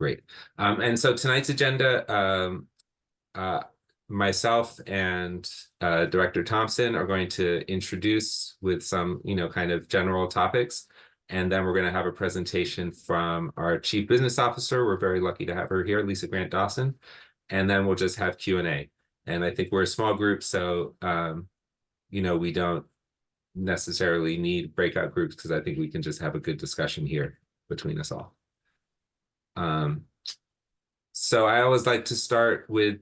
Great. And so tonight's agenda, myself and Director Thompson are going to introduce with some, kind of general topics. And then we're going to have a presentation from our Chief Business Officer. We're very lucky to have her here, Lisa Grant-Dawson. And then we'll just have Q&A. And I think we're a small group, so, we don't necessarily need breakout groups because I think we can just have a good discussion here between us all. So I always like to start with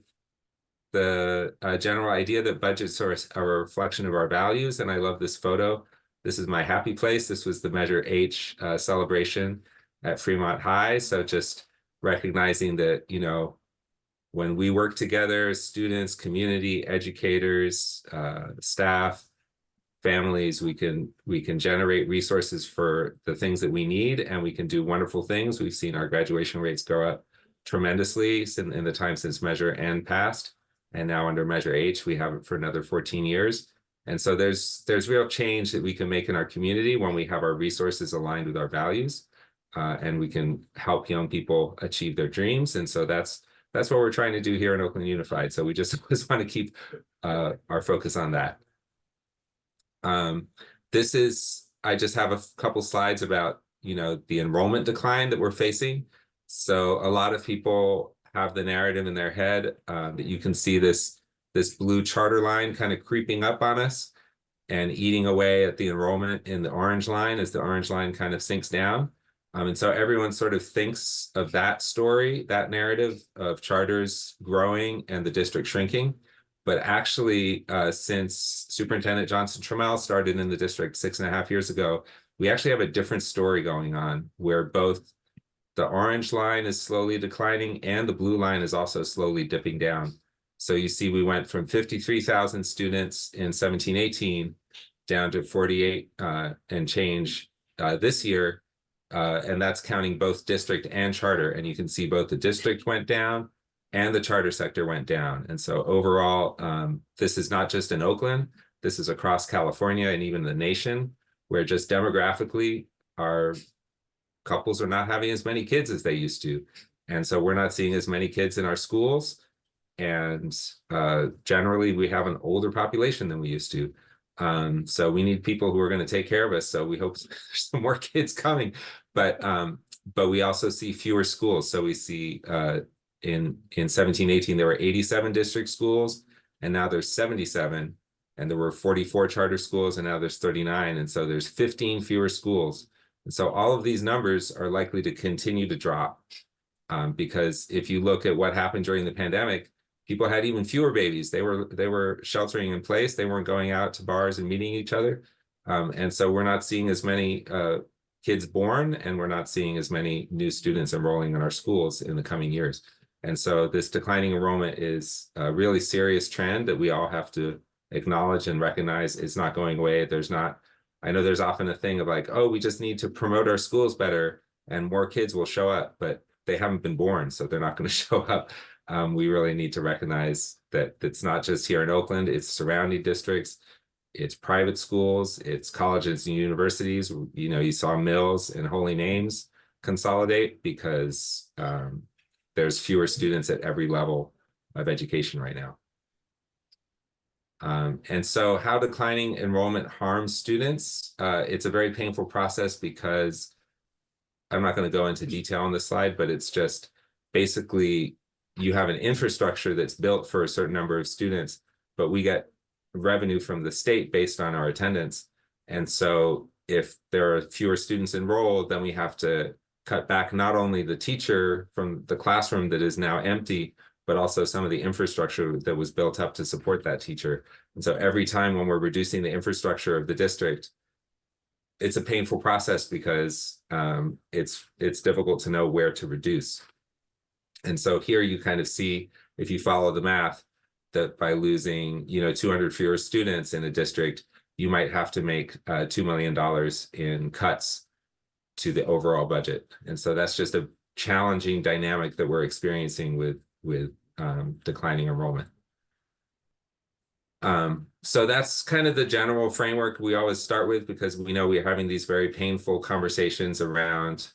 the general idea that budgets are a reflection of our values. And I love this photo. This is my happy place. This was the Measure H celebration at Fremont High. So just recognizing that, when we work together, students, community, educators, staff, families, we can generate resources for the things that we need, and we can do wonderful things. We've seen our graduation rates go up tremendously in the time since Measure N passed, and now under Measure H we have it for another 14 years. And so there's real change that we can make in our community when we have our resources aligned with our values, and we can help young people achieve their dreams. And so that's what we're trying to do here in Oakland Unified. So we just want to keep our focus on that. I just have a couple slides about, the enrollment decline that we're facing. So a lot of people have the narrative in their head that you can see this blue charter line kind of creeping up on us and eating away at the enrollment in the orange line as the orange line kind of sinks down. And so everyone sort of thinks of that story, that narrative of charters growing and the district shrinking. But actually, since Superintendent Johnson Trammell started in the district 6.5 years ago, we actually have a different story going on where both the orange line is slowly declining and the blue line is also slowly dipping down. So you see we went from 53,000 students in 17-18 down to 48 and change this year. And that's counting both district and charter. And you can see both the district went down and the charter sector went down. And so overall, this is not just in Oakland, this is across California and even the nation, where just demographically, our couples are not having as many kids as they used to. And so we're not seeing as many kids in our schools. And generally, we have an older population than we used to. So we need people who are going to take care of us. So we hope there's some more kids coming. But we also see fewer schools. So we see in 17-18, there were 87 district schools, and now there's 77, and there were 44 charter schools, and now there's 39. And so there's 15 fewer schools. And so all of these numbers are likely to continue to drop because if you look at what happened during the pandemic, people had even fewer babies. They were sheltering in place. They weren't going out to bars and meeting each other. And so we're not seeing as many kids born, and we're not seeing as many new students enrolling in our schools in the coming years. And so this declining enrollment is a really serious trend that we all have to acknowledge and recognize. It's not going away. I know there's often a thing of like, oh, we just need to promote our schools better and more kids will show up, but they haven't been born, so they're not going to show up. We really need to recognize that it's not just here in Oakland, it's surrounding districts, it's private schools, it's colleges and universities. You saw Mills and Holy Names consolidate because there's fewer students at every level of education right now. And so how declining enrollment harms students, it's a very painful process because I'm not going to go into detail on this slide, but it's just basically you have an infrastructure that's built for a certain number of students, but we get revenue from the state based on our attendance. And so if there are fewer students enrolled, then we have to cut back not only the teacher from the classroom that is now empty, but also some of the infrastructure that was built up to support that teacher. And so every time when we're reducing the infrastructure of the district, it's a painful process because it's difficult to know where to reduce. And so here you kind of see, if you follow the math, that by losing 200 fewer students in a district, you might have to make $2 million in cuts to the overall budget. And so that's just a challenging dynamic that we're experiencing with declining enrollment. So that's kind of the general framework we always start with, because we know we're having these very painful conversations around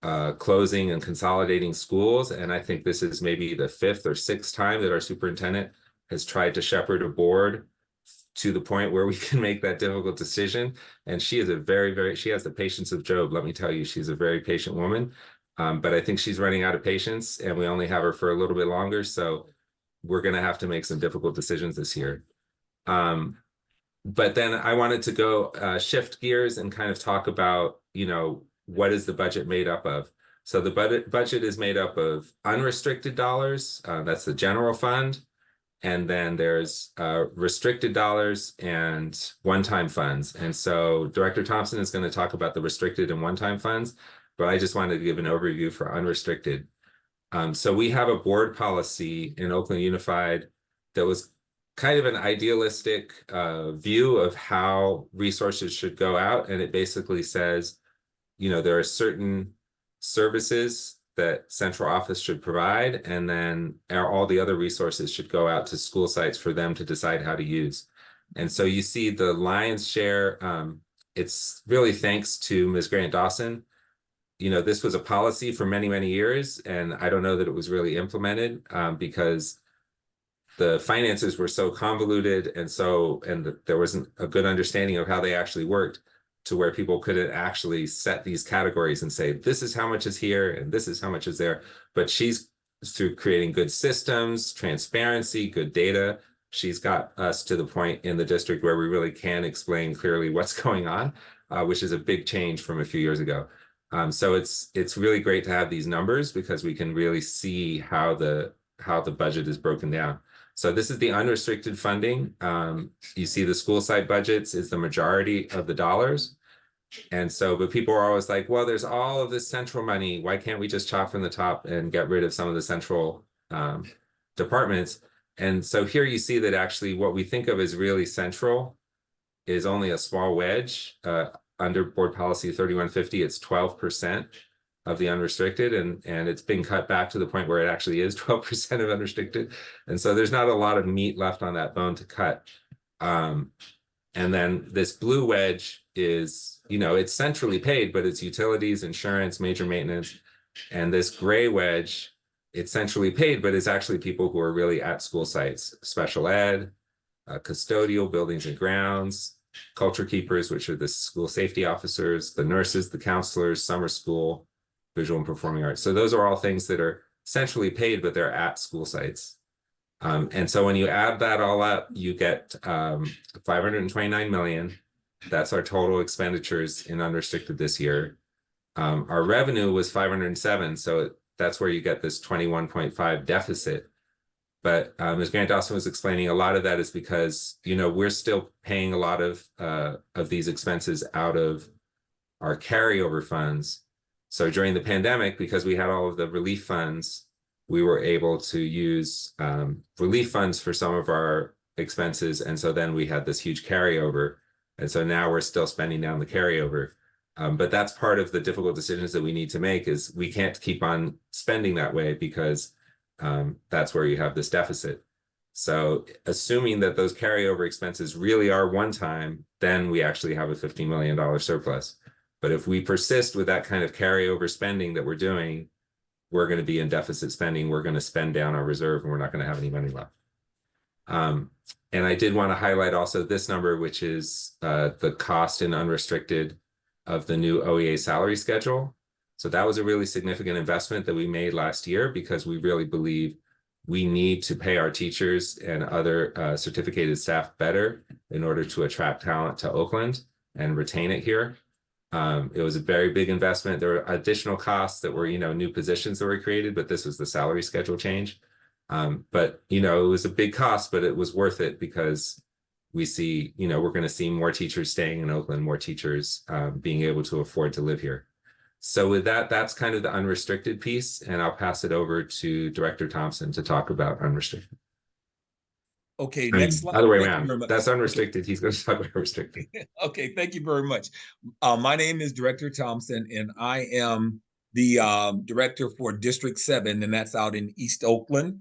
closing and consolidating schools. And I think this is maybe the 5th or 6th time that our superintendent has tried to shepherd a board to the point where we can make that difficult decision. And she is she has the patience of Job. Let me tell you, she's a very patient woman. But I think she's running out of patience, and we only have her for a little bit longer. So we're going to have to make some difficult decisions this year. But then I wanted to go shift gears and kind of talk about, what is the budget made up of? So the budget is made up of unrestricted dollars. That's the general fund. And then there's restricted dollars and one-time funds. And so Director Thompson is going to talk about the restricted and one-time funds, but I just wanted to give an overview for unrestricted. So we have a board policy in Oakland Unified that was kind of an idealistic view of how resources should go out. And it basically says, there are certain services that central office should provide, and then all the other resources should go out to school sites for them to decide how to use. And so you see the lion's share, it's really thanks to Ms. Grant-Dawson. This was a policy for many, many years, and I don't know that it was really implemented because the finances were so convoluted, and there wasn't a good understanding of how they actually worked, to where people couldn't actually set these categories and say, this is how much is here and this is how much is there. But she's, through creating good systems, transparency, good data, she's got us to the point in the district where we really can explain clearly what's going on, which is a big change from a few years ago. So it's really great to have these numbers because we can really see how the budget is broken down. So this is the unrestricted funding. You see the school site budgets is the majority of the dollars. And so, but people are always like, well, there's all of this central money. Why can't we just chop from the top and get rid of some of the central departments? And so here you see that actually what we think of as really central is only a small wedge. Under board policy 3150, it's 12% of the unrestricted, and it's been cut back to the point where it actually is 12% of unrestricted. And so there's not a lot of meat left on that bone to cut. And then this blue wedge is, it's centrally paid, but it's utilities, insurance, major maintenance. And this gray wedge, it's centrally paid, but it's actually people who are really at school sites, special ed, custodial, buildings and grounds, culture keepers, which are the school safety officers, the nurses, the counselors, summer school, visual and performing arts. So those are all things that are centrally paid, but they're at school sites. And so when you add that all up, you get 529 million. That's our total expenditures in unrestricted this year. Our revenue was 507, so that's where you get this 21.5 deficit. But as Grant Dawson was explaining, a lot of that is because we're still paying a lot of these expenses out of our carryover funds. So during the pandemic, because we had all of the relief funds, we were able to use relief funds for some of our expenses. And so then we had this huge carryover. And so now we're still spending down the carryover. But that's part of the difficult decisions that we need to make, is we can't keep on spending that way because that's where you have this deficit. So assuming that those carryover expenses really are one time, then we actually have a $15 million surplus. But if we persist with that kind of carryover spending that we're doing, we're going to be in deficit spending. We're going to spend down our reserve and we're not going to have any money left. And I did want to highlight also this number, which is the cost in unrestricted of the new OEA salary schedule. So that was a really significant investment that we made last year because we really believe we need to pay our teachers and other certificated staff better in order to attract talent to Oakland and retain it here. It was a very big investment. There were additional costs that were, new positions that were created, but this was the salary schedule change. But, it was a big cost, but it was worth it because we see, we're going to see more teachers staying in Oakland, more teachers being able to afford to live here. So with that, that's kind of the unrestricted piece, and I'll pass it over to Director Thompson to talk about unrestricted. Okay, next slide. Other way around. That's unrestricted. Okay. He's going to talk about restricted. Okay, thank you very much. My name is Director Thompson, and I am the director for District 7, and that's out in East Oakland.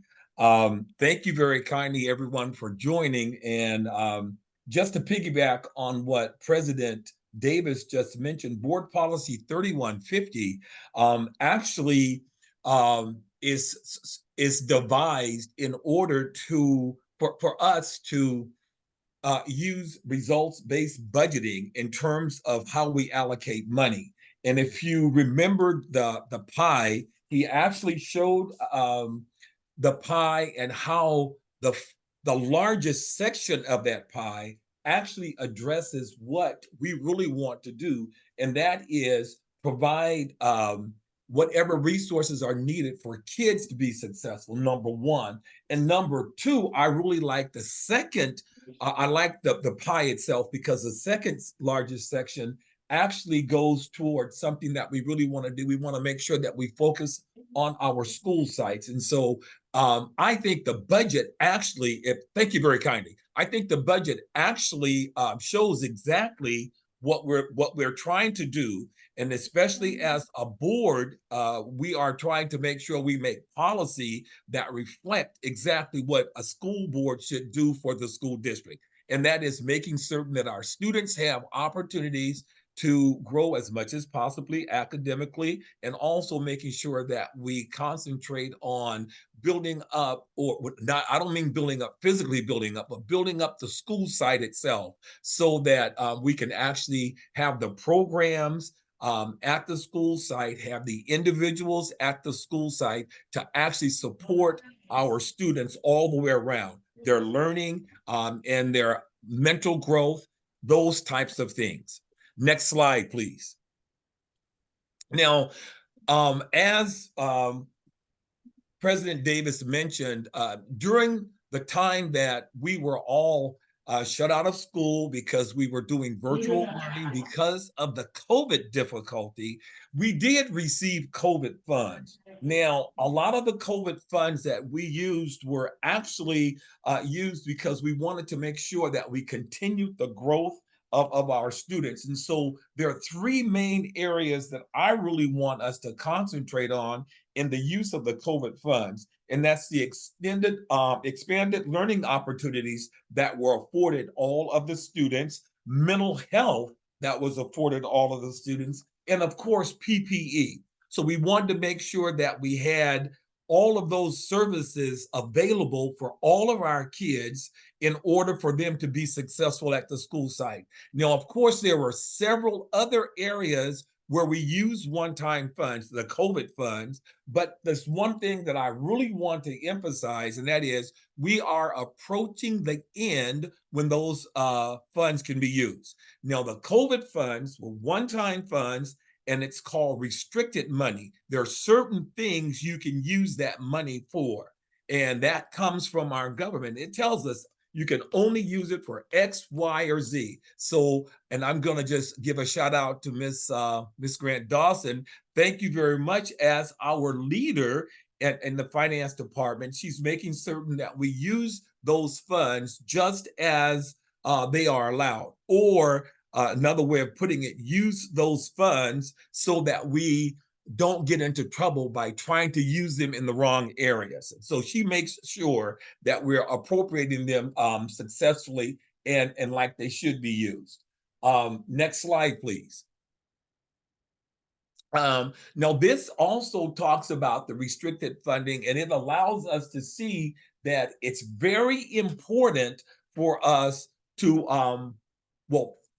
Thank you very kindly, everyone, for joining. And just to piggyback on what President Davis just mentioned, Board Policy 3150 actually is devised in order for us to use results-based budgeting in terms of how we allocate money. And if you remember the pie, he actually showed the pie and how the largest section of that pie actually addresses what we really want to do, and that is provide whatever resources are needed for kids to be successful, number one. And number two, I really like the second, I like the pie itself, because the second largest section actually goes towards something that we really want to do. We want to make sure that we focus on our school sites. And so I think the budget actually, thank you very kindly. I think the budget actually shows exactly what we're trying to do. And especially as a board, we are trying to make sure we make policy that reflect exactly what a school board should do for the school district. And that is making certain that our students have opportunities to grow as much as possibly academically, and also making sure that we concentrate on building up, or not, I don't mean building up, physically building up, but building up the school site itself, so that we can actually have the programs at the school site, have the individuals at the school site to actually support our students all the way around, their learning and their mental growth, those types of things. Next slide, please. Now, as President Davis mentioned, during the time that we were all shut out of school because we were doing virtual learning because of the COVID difficulty, we did receive COVID funds. Now, a lot of the COVID funds that we used were actually used because we wanted to make sure that we continued the growth of our students. And so there are three main areas that I really want us to concentrate on in the use of the COVID funds. And that's the expanded learning opportunities that were afforded all of the students, mental health that was afforded all of the students, and of course, PPE. So we wanted to make sure that we had all of those services available for all of our kids in order for them to be successful at the school site. Now, of course, there were several other areas where we use one-time funds, the COVID funds, but there's one thing that I really want to emphasize, and that is we are approaching the end when those funds can be used. Now, the COVID funds were one-time funds, and it's called restricted money. There are certain things you can use that money for, and that comes from our government. It tells us you can only use it for X, Y, or Z. So, and I'm going to just give a shout out to Miss Grant-Dawson. Thank you very much as our leader in the finance department. She's making certain that we use those funds just as they are allowed, or another way of putting it, use those funds so that we don't get into trouble by trying to use them in the wrong areas. So she makes sure that we're appropriating them successfully and like they should be used. Next slide, please. Now, this also talks about the restricted funding, and it allows us to see that it's very important for us to,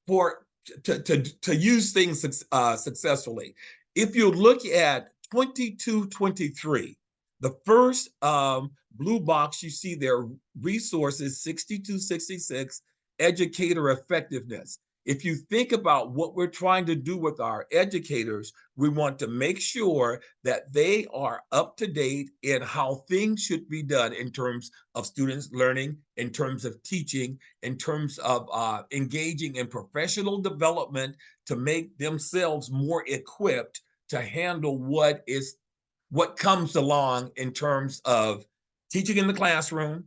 to use things successfully. If you look at 22-23, the first blue box, you see their resources, 6266, educator effectiveness. If you think about what we're trying to do with our educators, we want to make sure that they are up to date in how things should be done in terms of students learning, in terms of teaching, in terms of engaging in professional development to make themselves more equipped to handle what comes along in terms of teaching in the classroom,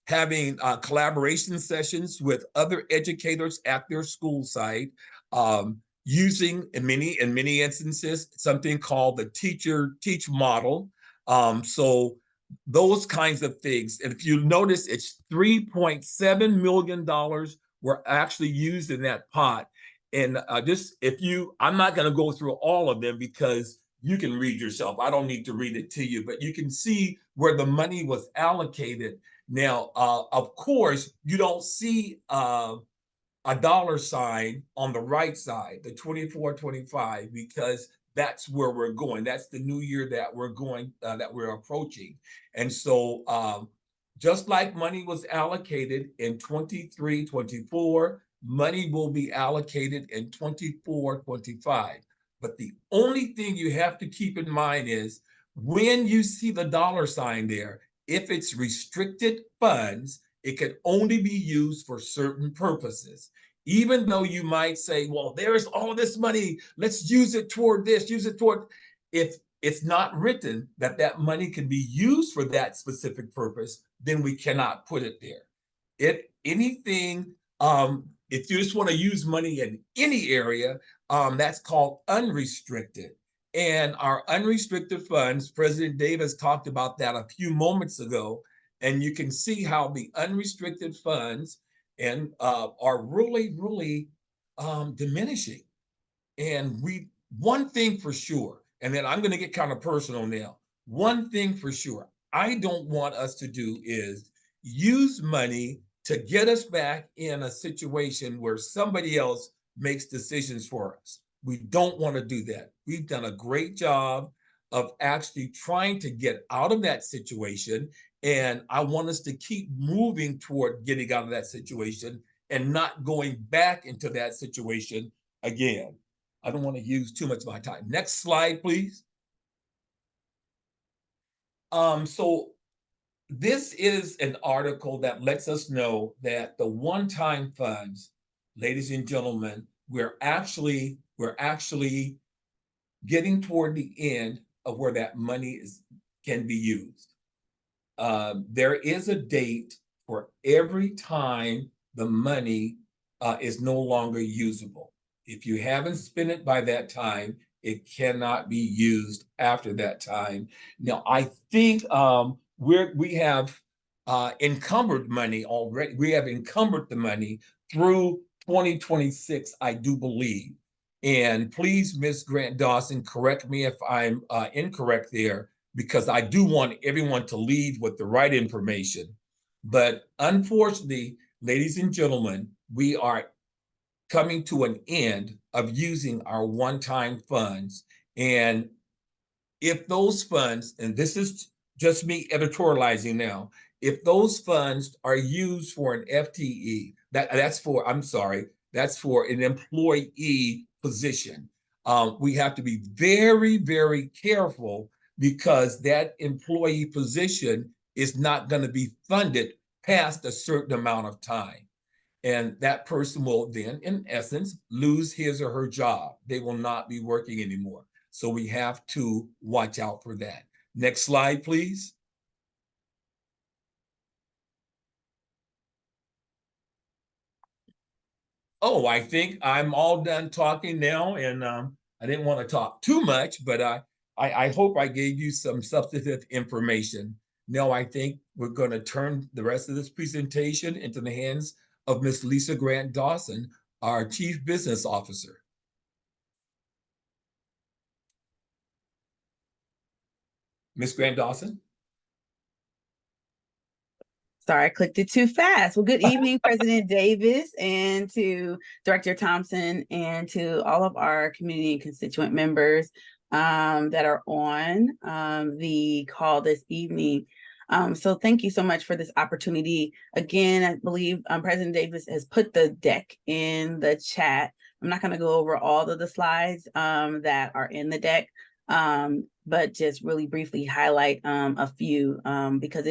having collaboration sessions with other educators at their school site, using in many instances something called the teach model. So those kinds of things. And if you notice, it's $3.7 million were actually used in that pot. And I'm not going to go through all of them because you can read yourself. I don't need to read it to you, but you can see where the money was allocated. Now, of course, you don't see a dollar sign on the right side, the 24-25, because that's where we're going. That's the new year that we're going, that we're approaching. And so just like money was allocated in 23-24, money will be allocated in 24-25. But the only thing you have to keep in mind is when you see the dollar sign there, if it's restricted funds, it can only be used for certain purposes. Even though you might say, well, there's all this money, let's use it toward this, use it toward, if it's not written that that money can be used for that specific purpose, then we cannot put it there. If you just want to use money in any area, that's called unrestricted. And our unrestricted funds, President Davis talked about that a few moments ago, and you can see how the unrestricted funds are really diminishing. And one thing for sure, and then I'm going to get kind of personal now. One thing for sure, I don't want us to do is use money to get us back in a situation where somebody else makes decisions for us. We don't want to do that. We've done a great job of actually trying to get out of that situation. And I want us to keep moving toward getting out of that situation and not going back into that situation again. I don't want to use too much of my time. Next slide, please. So this is an article that lets us know that the one-time funds, ladies and gentlemen, we're actually getting toward the end of where that money can be used. There is a date for every time the money is no longer usable. If you haven't spent it by that time, it cannot be used after that time. Now, I think we have encumbered money already. We have encumbered the money through 2026, I do believe. And please, Ms. Grant-Dawson, correct me if I'm incorrect there, because I do want everyone to leave with the right information. But unfortunately, ladies and gentlemen, we are coming to an end of using our one-time funds. And if those funds, and this is just me editorializing now, if those funds are used for an FTE, that's for an employee position. We have to be very careful, because that employee position is not going to be funded past a certain amount of time. And that person will then, in essence, lose his or her job. They will not be working anymore. So we have to watch out for that. Next slide, please. Oh, I think I'm all done talking now, and I didn't want to talk too much, but I hope I gave you some substantive information. Now I think we're going to turn the rest of this presentation into the hands of Ms. Lisa Grant-Dawson, our Chief Business Officer. Ms. Grant-Dawson? Sorry, I clicked it too fast. Well, good evening, President Davis, and to Director Thompson, and to all of our community and constituent members that are on the call this evening. So thank you so much for this opportunity. Again, I believe President Davis has put the deck in the chat. I'm not going to go over all of the slides that are in the deck, but just really briefly highlight a few, because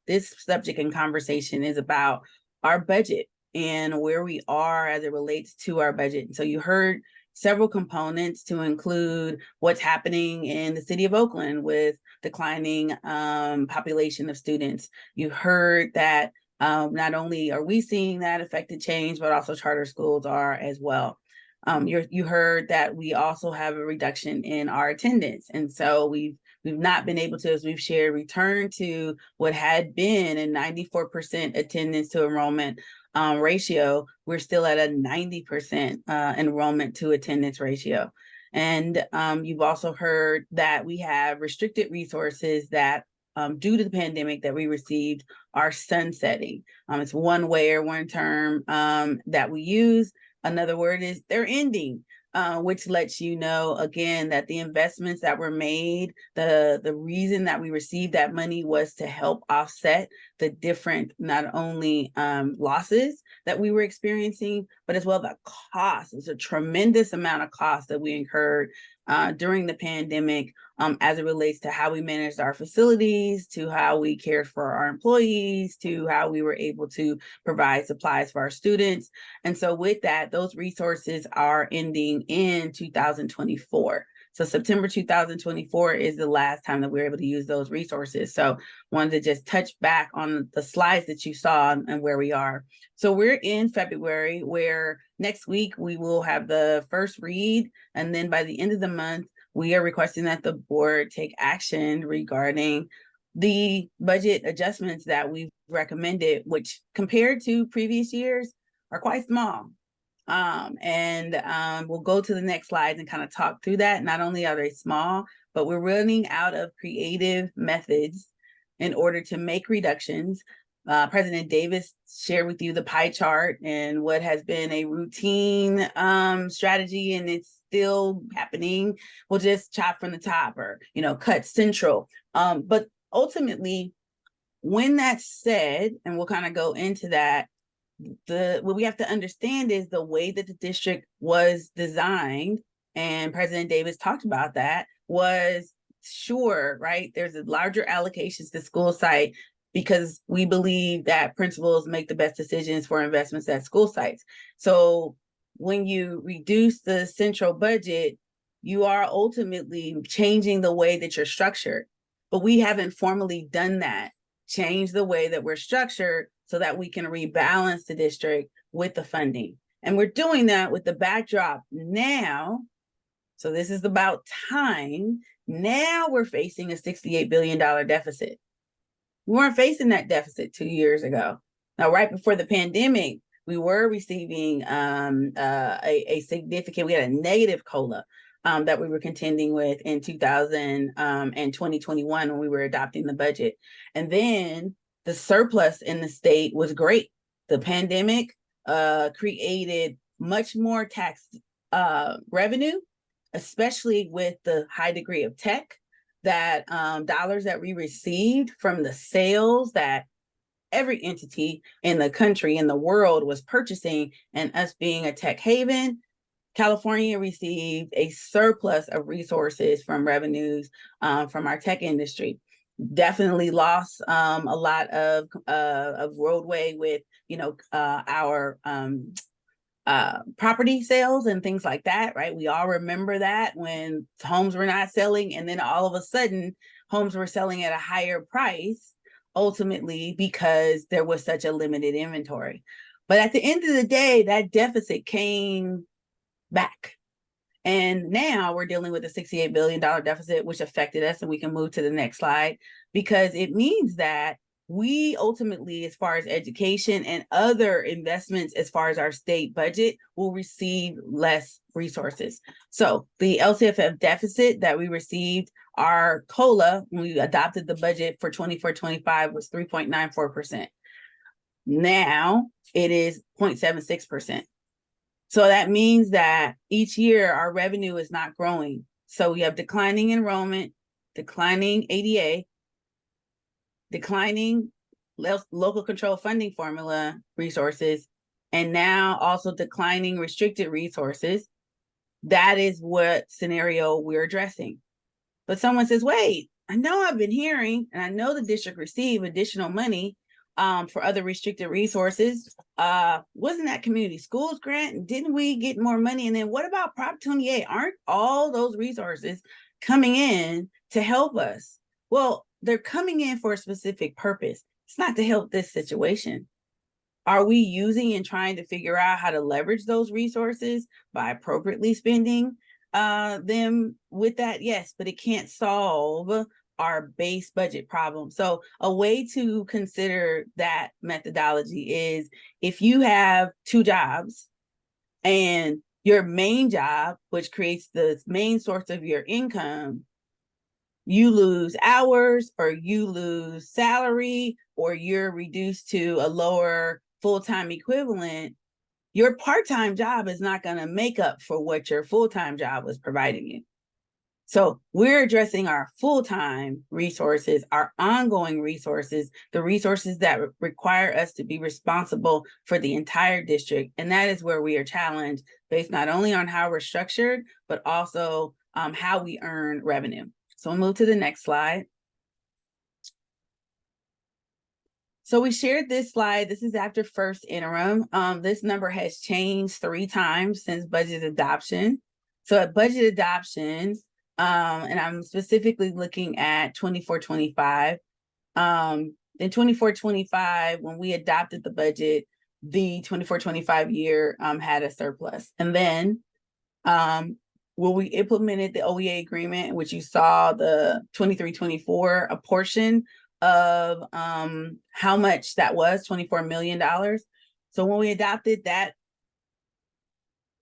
this subject and conversation is about our budget and where we are as it relates to our budget. So you heard several components, to include what's happening in the city of Oakland with declining population of students. You heard that not only are we seeing that affected change, but also charter schools are as well. You heard that we also have a reduction in our attendance. And so we've not been able to, as we've shared, return to what had been a 94% attendance to enrollment ratio, we're still at a 90% enrollment to attendance ratio. And you've also heard that we have restricted resources that due to the pandemic that we received are sunsetting. It's one way or one term that we use. Another word is they're ending. Which lets you know, again, that the investments that were made, the reason that we received that money was to help offset the different, not only losses that we were experiencing, but as well the cost. It's a tremendous amount of cost that we incurred during the pandemic as it relates to how we managed our facilities, to how we cared for our employees, to how we were able to provide supplies for our students. And so with that, those resources are ending in 2024. So September 2024 is the last time that we're able to use those resources. So wanted to just touch back on the slides that you saw and where we are. So we're in February, where next week we will have the first read. And then by the end of the month, we are requesting that the board take action regarding the budget adjustments that we've recommended, which compared to previous years are quite small. We'll go to the next slide and kind of talk through that. Not only are they small, but we're running out of creative methods in order to make reductions. President Davis shared with you the pie chart and what has been a routine strategy, and it's still happening. We'll just chop from the top or, cut central. But ultimately, when that's said, and we'll kind of go into that, what we have to understand is the way that the district was designed, and President Davis talked about that, was sure, right? There's a larger allocations to school site because we believe that principals make the best decisions for investments at school sites. So when you reduce the central budget, you are ultimately changing the way that you're structured. But we haven't formally done that. Change the way that we're structured so that we can rebalance the district with the funding. And we're doing that with the backdrop now. So this is about time. Now we're facing a $68 billion deficit. We weren't facing that deficit 2 years ago. Now, right before the pandemic, we were receiving a significant, we had a negative COLA that we were contending with in 2000 and 2021 when we were adopting the budget. And then the surplus in the state was great. The pandemic created much more tax revenue, especially with the high degree of tech, that dollars that we received from the sales that every entity in the country, in the world, was purchasing, and us being a tech haven, California received a surplus of resources from revenues from our tech industry. Definitely lost a lot of roadway with our property sales and things like that, right? We all remember that when homes were not selling, and then all of a sudden homes were selling at a higher price, ultimately because there was such a limited inventory. But at the end of the day, that deficit came back. And now we're dealing with a $68 billion deficit, which affected us. And we can move to the next slide, because it means that we ultimately, as far as education and other investments, as far as our state budget, will receive less resources. So the LCFF deficit that we received, our COLA, when we adopted the budget for 24-25, was 3.94%. Now it is 0.76%. So that means that each year our revenue is not growing. So we have declining enrollment, declining ADA, declining local control funding formula resources, and now also declining restricted resources. That is what scenario we're addressing. But someone says, wait, I know I've been hearing, and I know the district received additional money for other restricted resources. Wasn't that community schools grant? And didn't we get more money? And then what about Prop 28? Aren't all those resources coming in to help us? Well, they're coming in for a specific purpose. It's not to help this situation. Are we using and trying to figure out how to leverage those resources by appropriately spending them with that? Yes, but it can't solve our base budget problem. So a way to consider that methodology is if you have two jobs and your main job, which creates the main source of your income, you lose hours or you lose salary or you're reduced to a lower full-time equivalent, your part-time job is not going to make up for what your full-time job was providing you. So we're addressing our full-time resources, our ongoing resources, the resources that require us to be responsible for the entire district. And that is where we are challenged based not only on how we're structured, but also how we earn revenue. So we'll move to the next slide. So we shared this slide. This is after first interim. This number has changed 3 times since budget adoption. So at budget adoption, and I'm specifically looking at 24-25. In 24-25, when we adopted the budget, the 24-25 year had a surplus. And then when we implemented the OEA agreement, which you saw the 23-24, a portion of how much that was, $24 million. So when we adopted that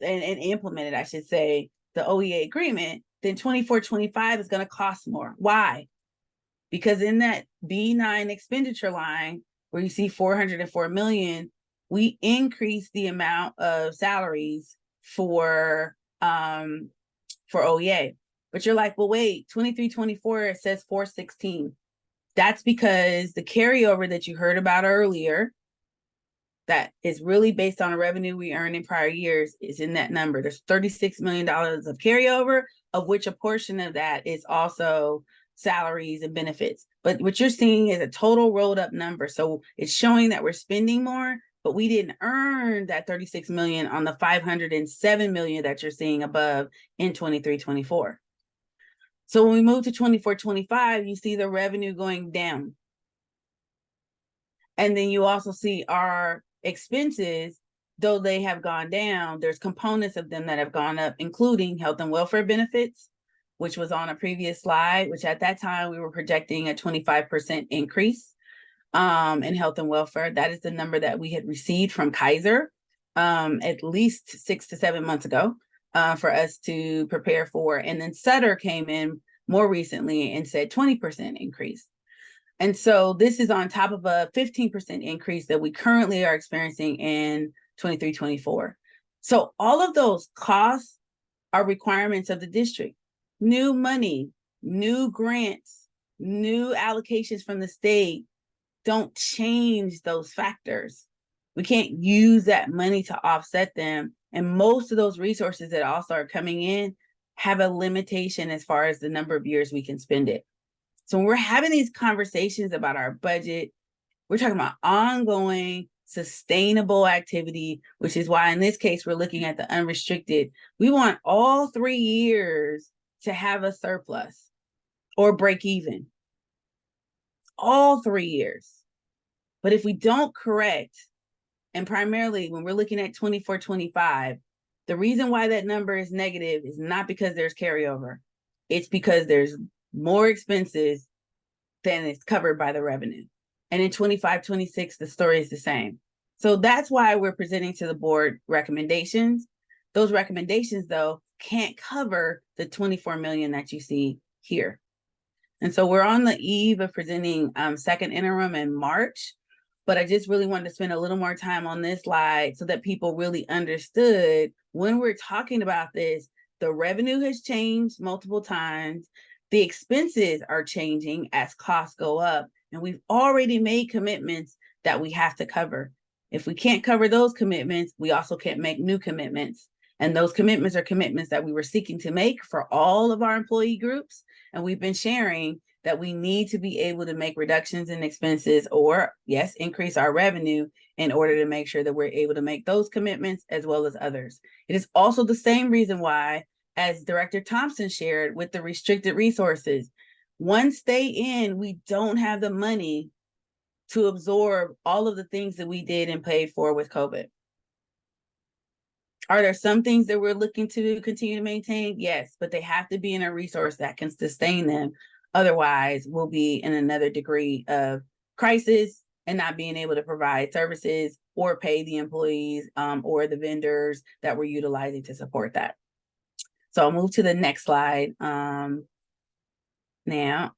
and implemented, I should say, the OEA agreement, then 24-25 is going to cost more. Why? Because in that B9 expenditure line where you see 404 million, we increased the amount of salaries for OEA. But you're like, well, wait, 23-24, it says 416. That's because the carryover that you heard about earlier, that is really based on a revenue we earned in prior years, is in that number. There's $36 million of carryover, of which a portion of that is also salaries and benefits. But what you're seeing is a total rolled up number. So it's showing that we're spending more, but we didn't earn that 36 million on the 507 million that you're seeing above in 23-24. So when we move to 24-25, you see the revenue going down. And then you also see our expenses, though they have gone down, there's components of them that have gone up, including health and welfare benefits, which was on a previous slide, which at that time we were projecting a 25% increase in health and welfare. That is the number that we had received from Kaiser at least 6 to 7 months ago for us to prepare for. And then Sutter came in more recently and said 20% increase. And so this is on top of a 15% increase that we currently are experiencing in 23-24. So all of those costs are requirements of the district. New money, new grants, new allocations from the state don't change those factors. We can't use that money to offset them. And most of those resources that also are coming in have a limitation as far as the number of years we can spend it. So when we're having these conversations about our budget, we're talking about ongoing, sustainable activity, which is why in this case, we're looking at the unrestricted. We want all 3 years to have a surplus or break even. All 3 years. But if we don't correct, and primarily when we're looking at 24-25, the reason why that number is negative is not because there's carryover. It's because there's more expenses than is covered by the revenue. And in 25-26, the story is the same. So that's why we're presenting to the board recommendations. Those recommendations, though, can't cover the 24 million that you see here. And so we're on the eve of presenting second interim in March, but I just really wanted to spend a little more time on this slide so that people really understood when we're talking about this, the revenue has changed multiple times. The expenses are changing as costs go up, and we've already made commitments that we have to cover. If we can't cover those commitments, we also can't make new commitments. And those commitments are commitments that we were seeking to make for all of our employee groups. And we've been sharing that we need to be able to make reductions in expenses or, yes, increase our revenue in order to make sure that we're able to make those commitments as well as others. It is also the same reason why, as Director Thompson shared with the restricted resources, once they in, we don't have the money to absorb all of the things that we did and paid for with COVID. Are there some things that we're looking to continue to maintain? Yes, but they have to be in a resource that can sustain them Otherwise, we'll be in another degree of crisis and not being able to provide services or pay the employees or the vendors that we're utilizing to support that. So I'll move to the next slide. Now,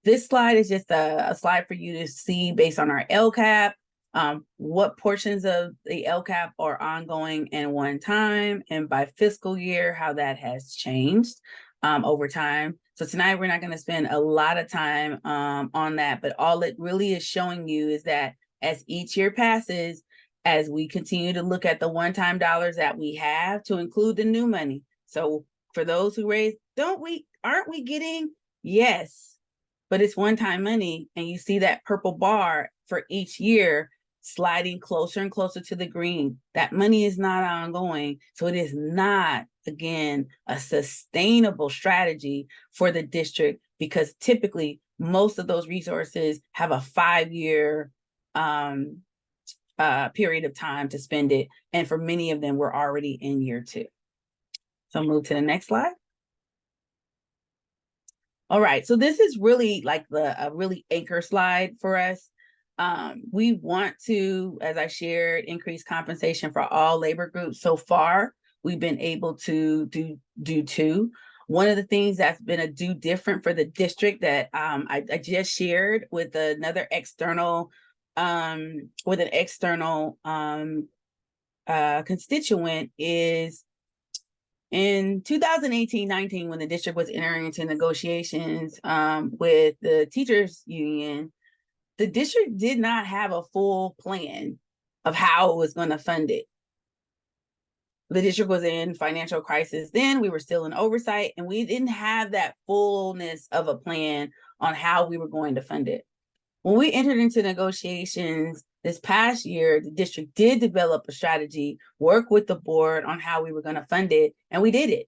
this slide is just a slide for you to see based on our LCAP, what portions of the LCAP are ongoing and one time, and by fiscal year, how that has changed over time. So tonight, we're not going to spend a lot of time on that, but all it really is showing you is that as each year passes, as we continue to look at the one-time dollars that we have to include the new money. So for those who raise, aren't we getting? Yes, but it's one-time money, and you see that purple bar for each year sliding closer and closer to the green. That money is not ongoing, so it is not, again, a sustainable strategy for the district, because typically most of those resources have a 5-year period of time to spend it, and for many of them, we're already in year 2. So move to the next slide. All right, so this is really like a really anchor slide for us. We want to, as I shared, increase compensation for all labor groups. So far, we've been able to do 2. One of the things that's been a do different for the district that I just shared with another external, constituent is in 2018-19, when the district was entering into negotiations with the teachers union, the district did not have a full plan of how it was going to fund it. The district was in financial crisis then, we were still in oversight, and we didn't have that fullness of a plan on how we were going to fund it. When we entered into negotiations this past year, the district did develop a strategy, work with the board on how we were going to fund it, and we did it.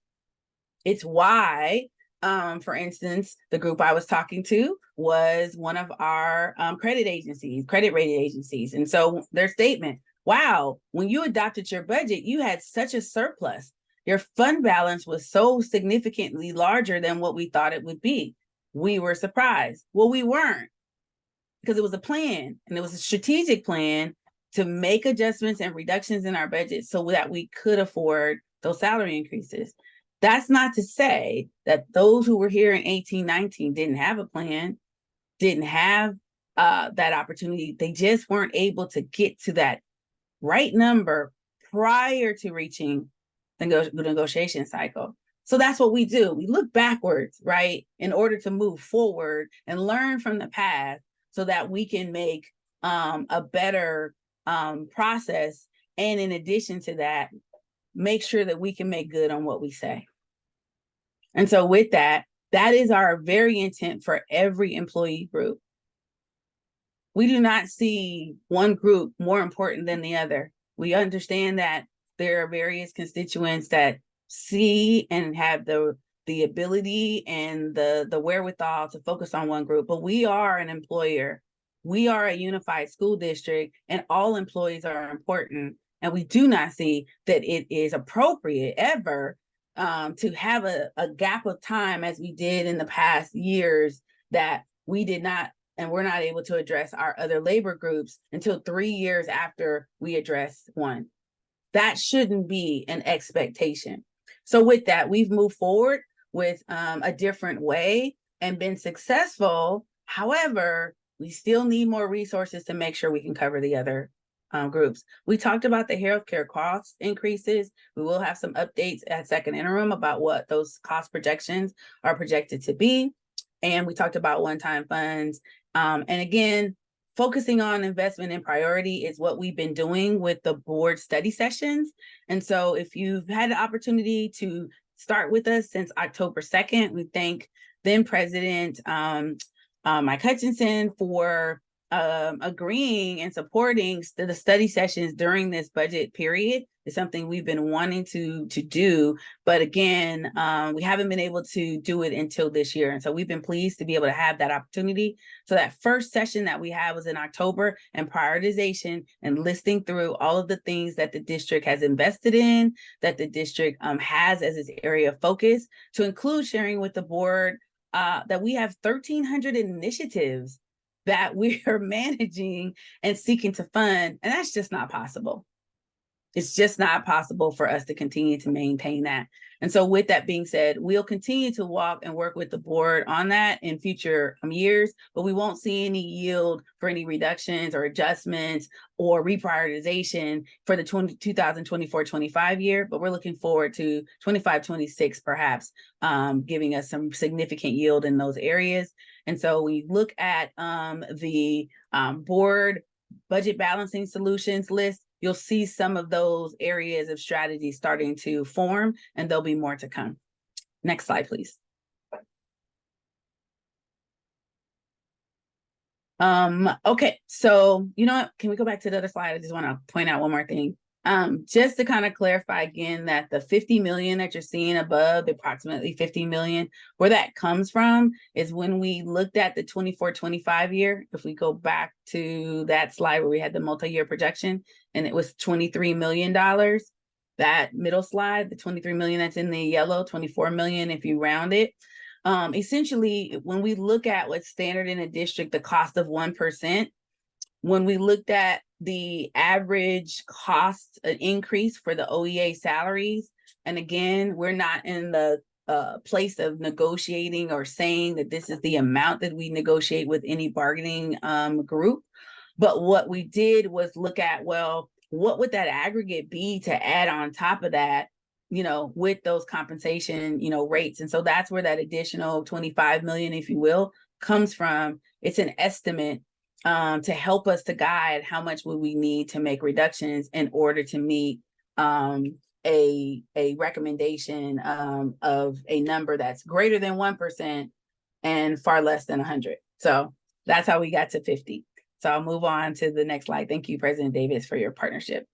It's why, for instance, the group I was talking to was one of our credit rating agencies. And so their statement, wow, when you adopted your budget, you had such a surplus. Your fund balance was so significantly larger than what we thought it would be. We were surprised. Well, we weren't, because it was a plan, and it was a strategic plan to make adjustments and reductions in our budget so that we could afford those salary increases. That's not to say that those who were here in 18-19 didn't have a plan, didn't have that opportunity. They just weren't able to get to that right number prior to reaching the negotiation cycle. So that's what we do. We look backwards, right, in order to move forward and learn from the past so that we can make a better process. And in addition to that, make sure that we can make good on what we say. And so with that, that is our very intent for every employee group. We do not see one group more important than the other. We understand that there are various constituents that see and have the ability and the wherewithal to focus on one group, but we are an employer. We are a unified school district, and all employees are important. And we do not see that it is appropriate ever to have a gap of time, as we did in the past years, that we did not, and we're not able to address our other labor groups until 3 years after we address one. That shouldn't be an expectation. So with that, we've moved forward with a different way and been successful. However, we still need more resources to make sure we can cover the other groups. We talked about the healthcare cost increases. We will have some updates at second interim about what those cost projections are projected to be. And we talked about one-time funds. And again, focusing on investment and priority is what we've been doing with the board study sessions. And so if you've had the opportunity to start with us since October 2nd, we thank then President Mike Hutchinson for agreeing and supporting the study sessions during this budget period. Is something we've been wanting to do, but again, we haven't been able to do it until this year. And so we've been pleased to be able to have that opportunity. So that first session that we had was in October, and prioritization and listing through all of the things that the district has invested in, that the district has as its area of focus, to include sharing with the board that we have 1,300 initiatives that we are managing and seeking to fund, and that's just not possible. It's just not possible for us to continue to maintain that. And so with that being said, we'll continue to walk and work with the board on that in future years, but we won't see any yield for any reductions or adjustments or reprioritization for the 2024-25 year, but we're looking forward to 25-26 perhaps giving us some significant yield in those areas. And so we look at the board budget balancing solutions list, you'll see some of those areas of strategy starting to form, and there'll be more to come. Next slide, please. Okay, so you know what? Can we go back to the other slide? I just want to point out one more thing. Just to kind of clarify again that the 50 million that you're seeing above, the approximately 50 million, where that comes from is when we looked at the 24-25 year. If we go back to that slide where we had the multi-year projection and it was $23 million, that middle slide, the 23 million that's in the yellow, 24 million if you round it. Essentially, when we look at what's standard in a district, the cost of 1%, when we looked at the average cost increase for the OEA salaries, and again, we're not in the place of negotiating or saying that this is the amount that we negotiate with any bargaining group. But what we did was look at, well, what would that aggregate be to add on top of that, you know, with those compensation, you know, rates. And so that's where that additional 25 million, if you will, comes from. It's an estimate to help us to guide how much would we need to make reductions in order to meet a recommendation of a number that's greater than 1% and far less than 100. So that's how we got to 50. So I'll move on to the next slide. Thank you, President Davis, for your partnership.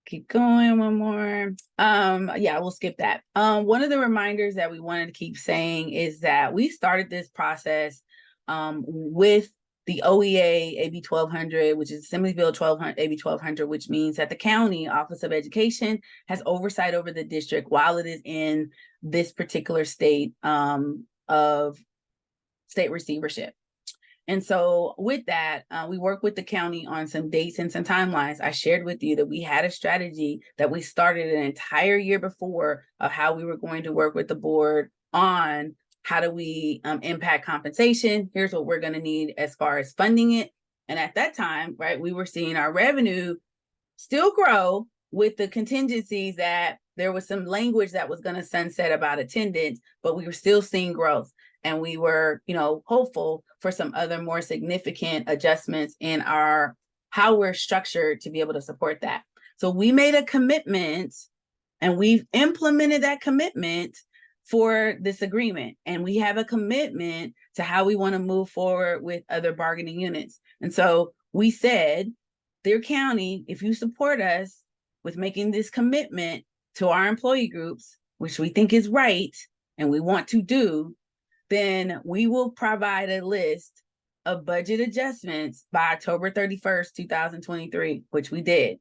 Keep going, one more. Yeah, we'll skip that. One of the reminders that we wanted to keep saying is that we started this process with the OEA AB 1200, which is Assembly Bill 1200, AB 1200, which means that the county Office of Education has oversight over the district while it is in this particular state of state receivership. And so with that, we work with the county on some dates and some timelines. I shared with you that we had a strategy that we started an entire year before of how we were going to work with the board on how do we impact compensation. Here's what we're going to need as far as funding it. And at that time, right, we were seeing our revenue still grow with the contingencies that there was some language that was going to sunset about attendance, but we were still seeing growth. And we were, you know, hopeful for some other more significant adjustments in our how we're structured to be able to support that. So we made a commitment and we've implemented that commitment for this agreement. And we have a commitment to how we want to move forward with other bargaining units. And so we said, dear county, if you support us with making this commitment to our employee groups, which we think is right and we want to do, then we will provide a list of budget adjustments by October 31st, 2023, which we did.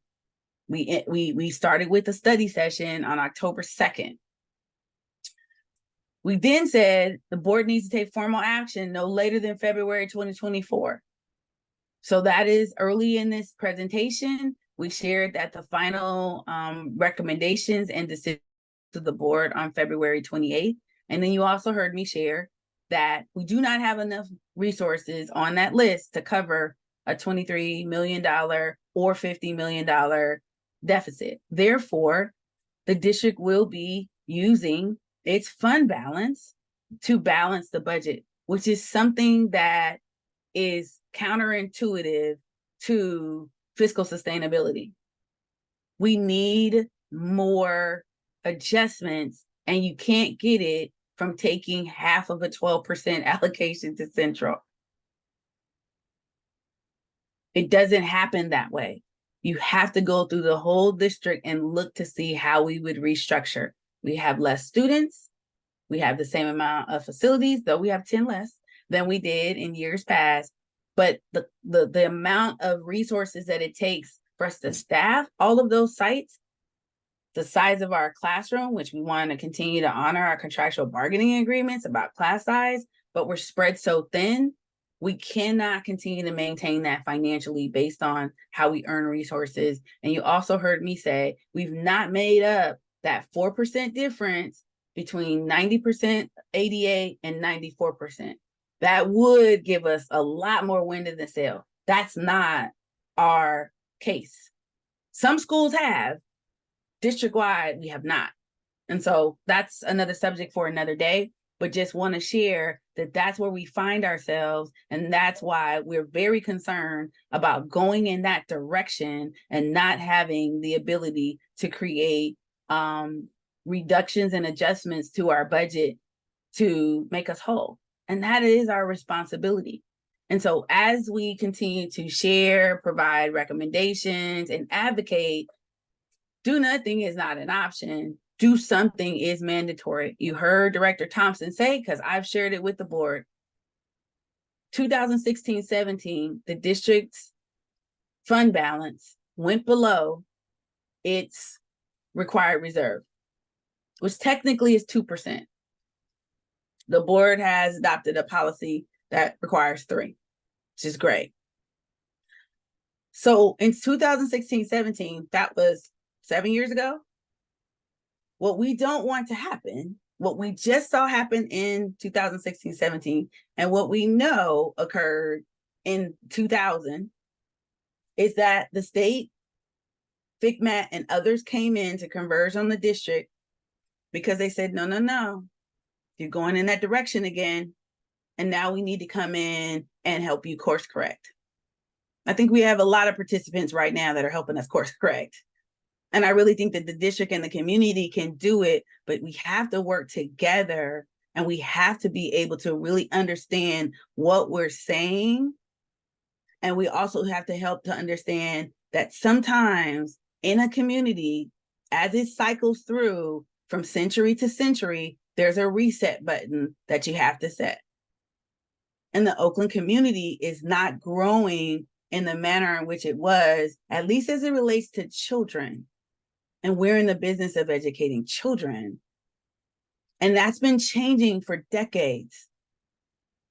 We started with a study session on October 2nd. We then said the board needs to take formal action no later than February 2024. So that is early in this presentation. We shared that the final recommendations and decisions to the board on February 28th. And then you also heard me share that we do not have enough resources on that list to cover a $23 million or $50 million deficit. Therefore, the district will be using its fund balance to balance the budget, which is something that is counterintuitive to fiscal sustainability. We need more adjustments, and you can't get it from taking half of a 12% allocation to central. It doesn't happen that way. You have to go through the whole district and look to see how we would restructure. We have less students. We have the same amount of facilities, though we have 10 less than we did in years past. But the amount of resources that it takes for us to staff all of those sites the size of our classroom, which we want to continue to honor our contractual bargaining agreements about class size, but we're spread so thin, we cannot continue to maintain that financially based on how we earn resources. And you also heard me say, we've not made up that 4% difference between 90% ADA and 94%. That would give us a lot more wind in the sail. That's not our case. Some schools have, district-wide, we have not. And so that's another subject for another day, but just want to share that that's where we find ourselves. And that's why we're very concerned about going in that direction and not having the ability to create reductions and adjustments to our budget to make us whole. And that is our responsibility. And so as we continue to share, provide recommendations, and advocate, do nothing is not an option. Do something is mandatory. You heard Director Thompson say, because I've shared it with the board, 2016-17, the district's fund balance went below its required reserve, which technically is 2%. The board has adopted a policy that requires 3%, which is great. So in 2016-17, that was 7 years ago. What we don't want to happen, what we just saw happen in 2016-17, and what we know occurred in 2000, is that the state, FICMAT, and others came in to converge on the district because they said, no, you're going in that direction again. And now we need to come in and help you course correct. I think we have a lot of participants right now that are helping us course correct. And I really think that the district and the community can do it, but we have to work together and we have to be able to really understand what we're saying. And we also have to help to understand that sometimes in a community, as it cycles through from century to century, there's a reset button that you have to set. And the Oakland community is not growing in the manner in which it was, at least as it relates to children. And we're in the business of educating children. And that's been changing for decades.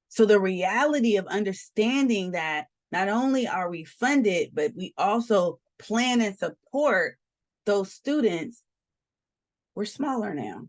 So the reality of understanding that not only are we funded, but we also plan and support those students, we're smaller now.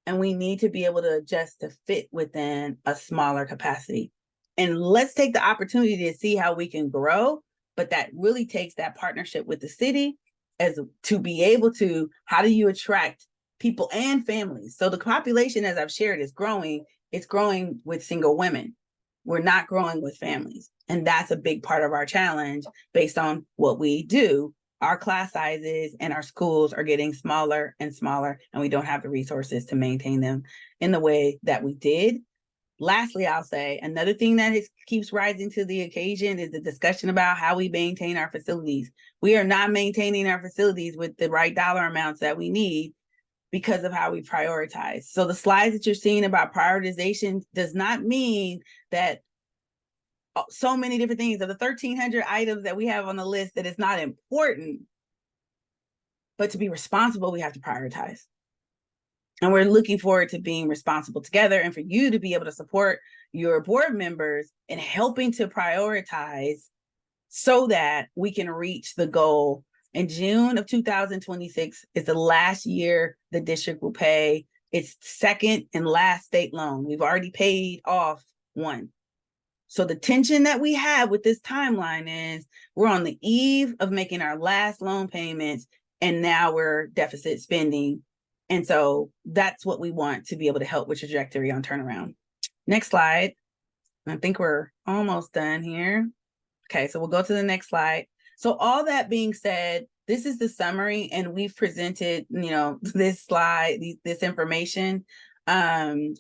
And we need to be able to adjust to fit within a smaller capacity. And let's take the opportunity to see how we can grow, but that really takes that partnership with the city as to be able to, how do you attract people and families? So the population, as I've shared, is growing. It's growing with single women. We're not growing with families. And that's a big part of our challenge based on what we do. Our class sizes and our schools are getting smaller and smaller, and we don't have the resources to maintain them in the way that we did. Lastly, I'll say another thing that keeps rising to the occasion is the discussion about how we maintain our facilities. We are not maintaining our facilities with the right dollar amounts that we need because of how we prioritize. So the slides that you're seeing about prioritization does not mean that so many different things of the 1,300 items that we have on the list that it's not important, but to be responsible, we have to prioritize. And we're looking forward to being responsible together and for you to be able to support your board members in helping to prioritize so that we can reach the goal. In June of 2026 is the last year the district will pay its second and last state loan. We've already paid off one. So the tension that we have with this timeline is we're on the eve of making our last loan payments, and now we're deficit spending. And so that's what we want to be able to help with trajectory on turnaround. Next slide. I think we're almost done here. Okay, so we'll go to the next slide. So all that being said, this is the summary, and we've presented, this slide, this information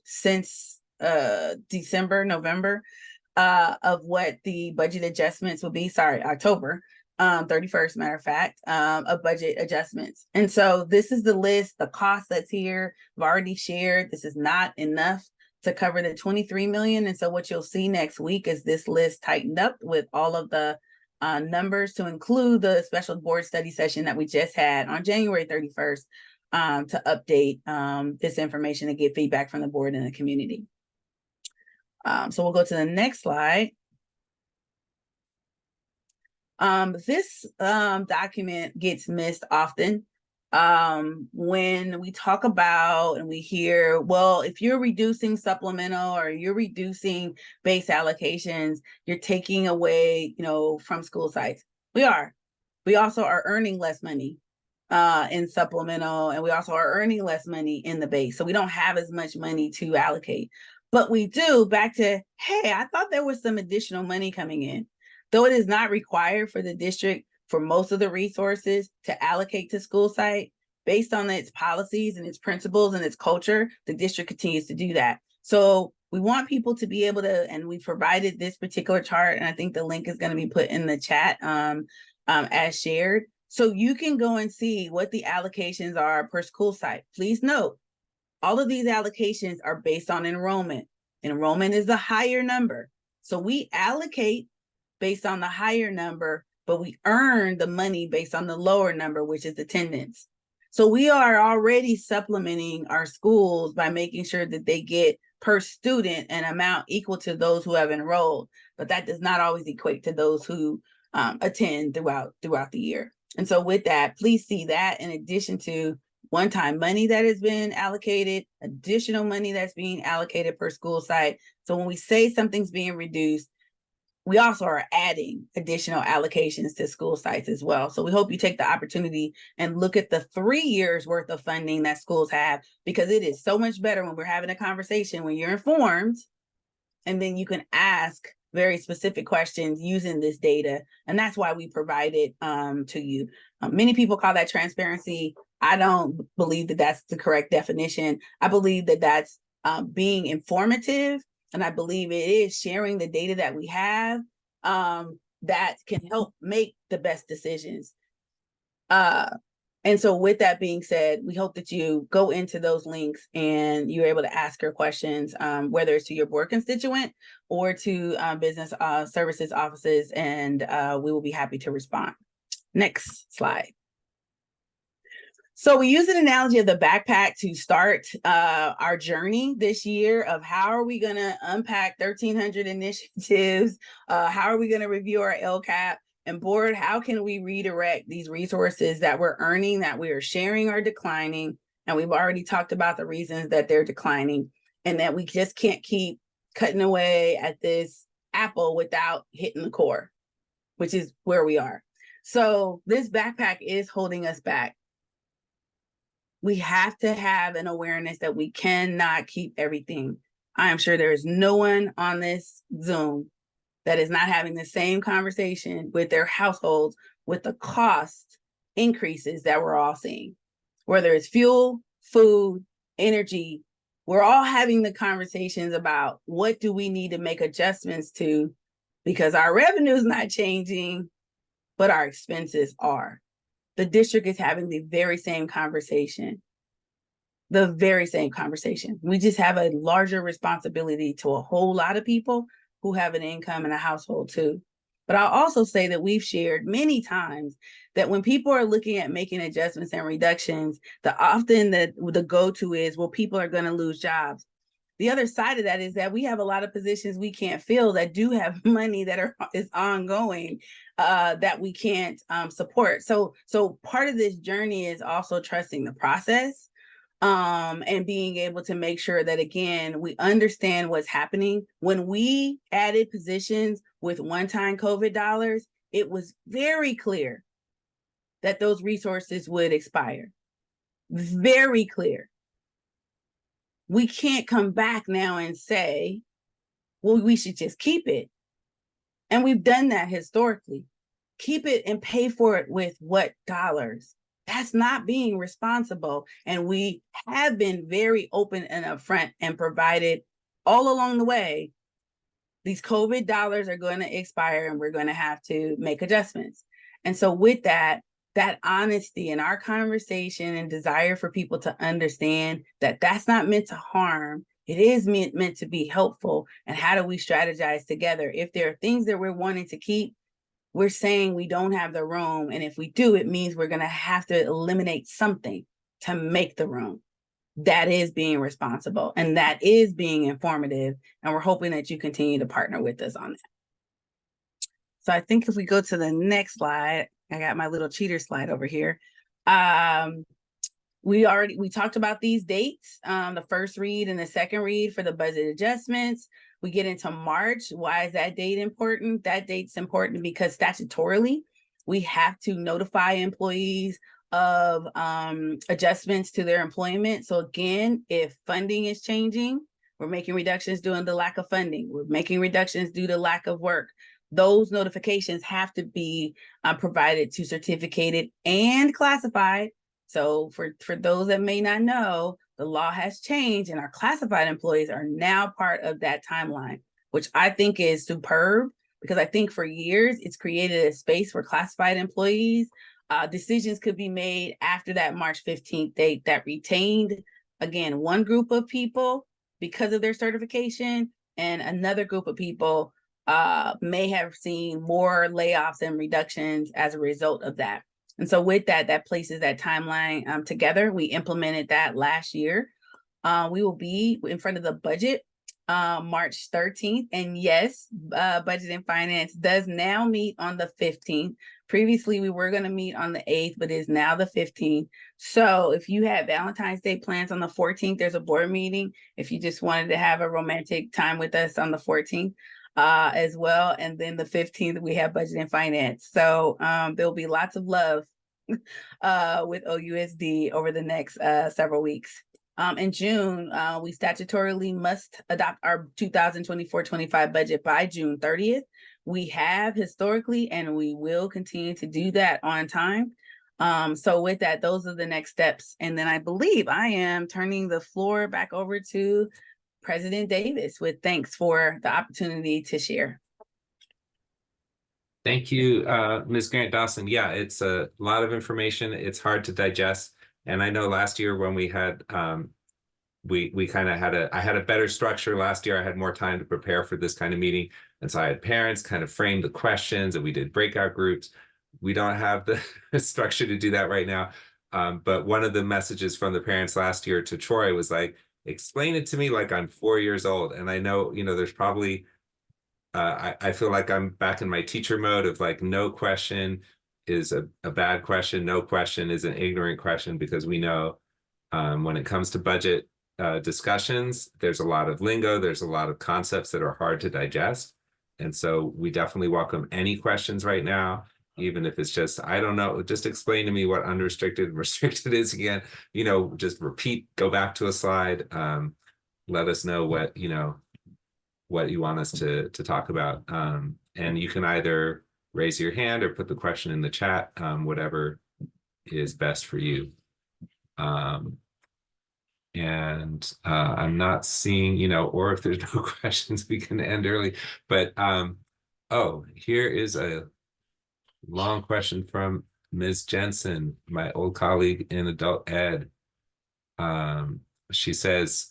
since December, November of what the budget adjustments will be. October 31st, matter of fact, of budget adjustments. And so this is the list, the cost that's here. I've already shared. This is not enough to cover the 23 million. And so what you'll see next week is this list tightened up with all of the numbers to include the special board study session that we just had on January 31st to update this information and get feedback from the board and the community. So we'll go to the next slide. This document gets missed often when we talk about and we hear, well, if you're reducing supplemental or you're reducing base allocations, you're taking away, from school sites. We are. We also are earning less money in supplemental, and we also are earning less money in the base. So we don't have as much money to allocate. But we do, back to, hey, I thought there was some additional money coming in. Though it is not required for the district for most of the resources to allocate to school site, based on its policies and its principles and its culture, the district continues to do that. So we want people to be able to, and we provided this particular chart, and I think the link is going to be put in the chat as shared. So you can go and see what the allocations are per school site. Please note, all of these allocations are based on enrollment. Enrollment is the higher number. So we allocate based on the higher number, but we earn the money based on the lower number, which is attendance. So we are already supplementing our schools by making sure that they get per student an amount equal to those who have enrolled, but that does not always equate to those who attend throughout the year. And so with that, please see that in addition to one-time money that has been allocated, additional money that's being allocated per school site. So when we say something's being reduced, we also are adding additional allocations to school sites as well. So we hope you take the opportunity and look at the 3 years worth of funding that schools have, because it is so much better when we're having a conversation, when you're informed, and then you can ask very specific questions using this data. And that's why we provide it to you. Many people call that transparency. I don't believe that that's the correct definition. I believe that that's being informative. And I believe it is sharing the data that we have that can help make the best decisions. And so with that being said, we hope that you go into those links and you're able to ask your questions, whether it's to your board constituent or to business services offices, and we will be happy to respond. Next slide. So we use an analogy of the backpack to start our journey this year of how are we going to unpack 1,300 initiatives? How are we going to review our LCAP? And board, how can we redirect these resources that we're earning, that we are sharing are declining? And we've already talked about the reasons that they're declining, and that we just can't keep cutting away at this apple without hitting the core, which is where we are. So this backpack is holding us back. We have to have an awareness that we cannot keep everything. I am sure there is no one on this Zoom that is not having the same conversation with their households with the cost increases that we're all seeing. Whether it's fuel, food, energy, we're all having the conversations about what do we need to make adjustments to, because our revenue is not changing, but our expenses are. The district is having the very same conversation. The very same conversation. We just have a larger responsibility to a whole lot of people who have an income and a household too. But I'll also say that we've shared many times that when people are looking at making adjustments and reductions, the go-to is, well, people are going to lose jobs. The other side of that is that we have a lot of positions we can't fill that do have money that is ongoing that we can't support. So part of this journey is also trusting the process and being able to make sure that, again, we understand what's happening. When we added positions with one-time COVID dollars, it was very clear that those resources would expire. Very clear. We can't come back now and say, well, we should just keep it. And we've done that historically. Keep it and pay for it with what dollars? That's not being responsible. And we have been very open and upfront and provided all along the way, these COVID dollars are going to expire and we're going to have to make adjustments. And so with that honesty in our conversation and desire for people to understand that that's not meant to harm, it is meant to be helpful. And how do we strategize together? If there are things that we're wanting to keep, we're saying we don't have the room. And if we do, it means we're going to have to eliminate something to make the room. That is being responsible and that is being informative. And we're hoping that you continue to partner with us on that. So I think if we go to the next slide, I got my little cheater slide over here. We talked about these dates, the first read and the second read for the budget adjustments. We get into March. Why is that date important? That date's important because statutorily, we have to notify employees of adjustments to their employment. So again, if funding is changing, we're making reductions due to the lack of funding. We're making reductions due to lack of work. Those notifications have to be provided to certificated and classified. So for those that may not know, the law has changed and our classified employees are now part of that timeline, which I think is superb because I think for years it's created a space for classified employees. Decisions could be made after that March 15th date that retained, again, one group of people because of their certification and another group of people may have seen more layoffs and reductions as a result of that. And so with that, that places that timeline together. We implemented that last year. We will be in front of the budget March 13th. And yes, Budget and Finance does now meet on the 15th. Previously, we were going to meet on the 8th, but it is now the 15th. So if you have Valentine's Day plans on the 14th, there's a board meeting. If you just wanted to have a romantic time with us on the 14th, as well. And then the 15th, we have Budget and Finance. So there'll be lots of love with OUSD over the next several weeks. In June, we statutorily must adopt our 2024-25 budget by June 30th. We have historically, and we will continue to do that on time. So with that, those are the next steps. And then I believe I am turning the floor back over to President Davis with thanks for the opportunity to share. Thank you, Ms. Grant-Dawson. Yeah, it's a lot of information. It's hard to digest. And I know last year when we had, we kind of had I had a better structure last year. I had more time to prepare for this kind of meeting. And so I had parents kind of frame the questions and we did breakout groups. We don't have the structure to do that right now. But one of the messages from the parents last year to Troy was like, explain it to me like I'm 4 years old. And I know, there's probably, I feel like I'm back in my teacher mode of like, no question is a bad question. No question is an ignorant question, because we know when it comes to budget discussions, there's a lot of lingo, there's a lot of concepts that are hard to digest. And so we definitely welcome any questions right now, even if it's just, I don't know, just explain to me what unrestricted and restricted is again, just repeat, go back to a slide, let us know what you want us to talk about. And you can either raise your hand or put the question in the chat, whatever is best for you. And I'm not seeing, or if there's no questions, we can end early. But oh, here is a long question from Ms. Jensen, my old colleague in adult ed. She says,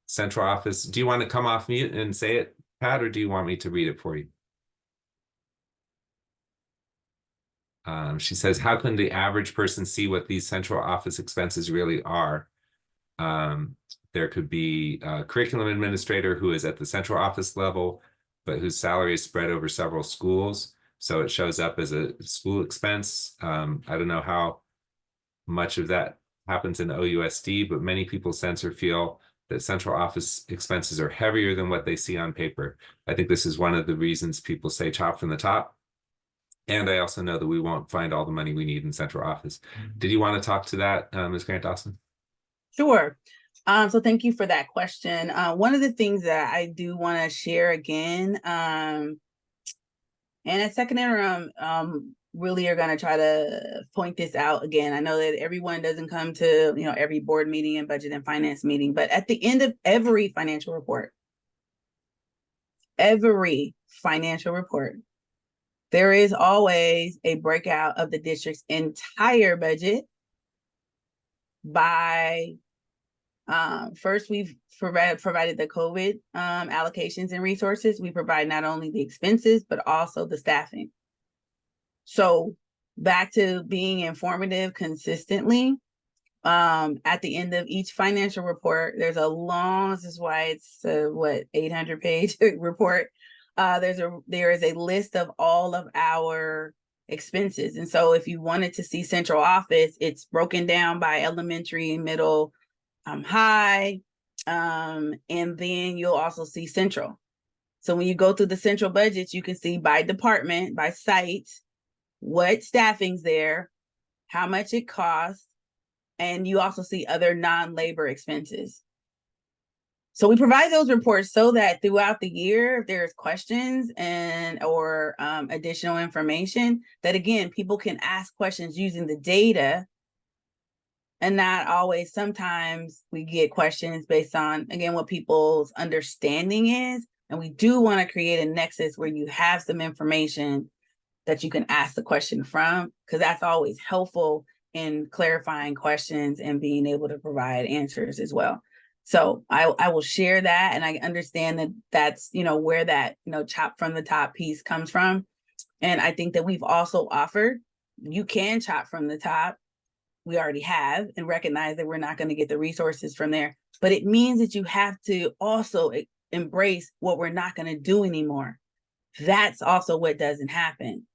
central office, do you want to come off mute and say it, Pat, or do you want me to read it for you? She says, how can the average person see what these central office expenses really are? There could be a curriculum administrator who is at the central office level, but whose salary is spread over several schools. So it shows up as a school expense. I don't know how much of that happens in OUSD, but many people sense or feel that central office expenses are heavier than what they see on paper. I think this is one of the reasons people say chop from the top. And I also know that we won't find all the money we need in central office. Did you want to talk to that, Ms. Grant-Dawson? Sure. So thank you for that question. One of the things that I do want to share again, and at Second Interim, really are going to try to point this out again. I know that everyone doesn't come to, every board meeting and budget and finance meeting, but at the end of every financial report, there is always a breakout of the district's entire budget by, first we've provided the COVID allocations and resources. We provide not only the expenses, but also the staffing. So back to being informative consistently. At the end of each financial report, there's a long, this is why it's 800-page report. There is a list of all of our expenses. And so if you wanted to see central office, it's broken down by elementary, middle, high, and then you'll also see central. So when you go through the central budgets, you can see by department, by site, what staffing's there, how much it costs, and you also see other non-labor expenses. So we provide those reports so that throughout the year, if there's questions or additional information, that again, people can ask questions using the data, and not always, sometimes we get questions based on, again, what people's understanding is. And we do want to create a nexus where you have some information that you can ask the question from, because that's always helpful in clarifying questions and being able to provide answers as well. So I will share that, and I understand that that's, where that, chop from the top piece comes from. And I think that we've also offered, you can chop from the top. We already have, and recognize that we're not going to get the resources from there. But it means that you have to also embrace what we're not going to do anymore. That's also what doesn't happen.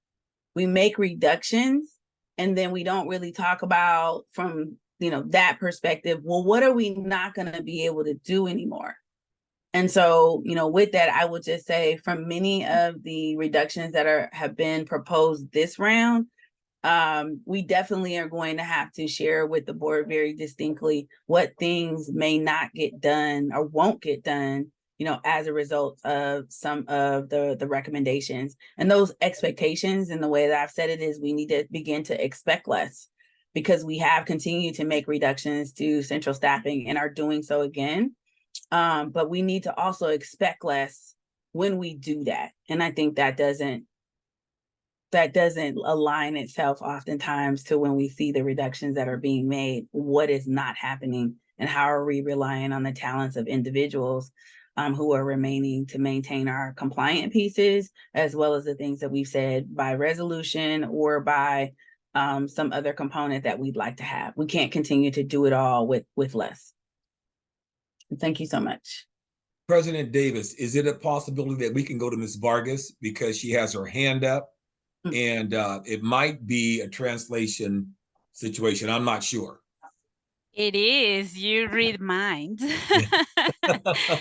We make reductions, and then we don't really talk about from, that perspective, well, what are we not going to be able to do anymore? And so, with that, I would just say from many of the reductions that have been proposed this round, we definitely are going to have to share with the board very distinctly what things may not get done or won't get done, as a result of some of the recommendations. And those expectations, and the way that I've said it, is we need to begin to expect less, because we have continued to make reductions to central staffing and are doing so again. But we need to also expect less when we do that. And I think that doesn't align itself oftentimes to when we see the reductions that are being made, what is not happening, and how are we relying on the talents of individuals who are remaining to maintain our compliant pieces, as well as the things that we've said by resolution or by some other component that we'd like to have. We can't continue to do it all with less. Thank you so much. President Davis, is it a possibility that we can go to Ms. Vargas, because she has her hand up? And it might be a translation situation. I'm not sure. It is. You read minds.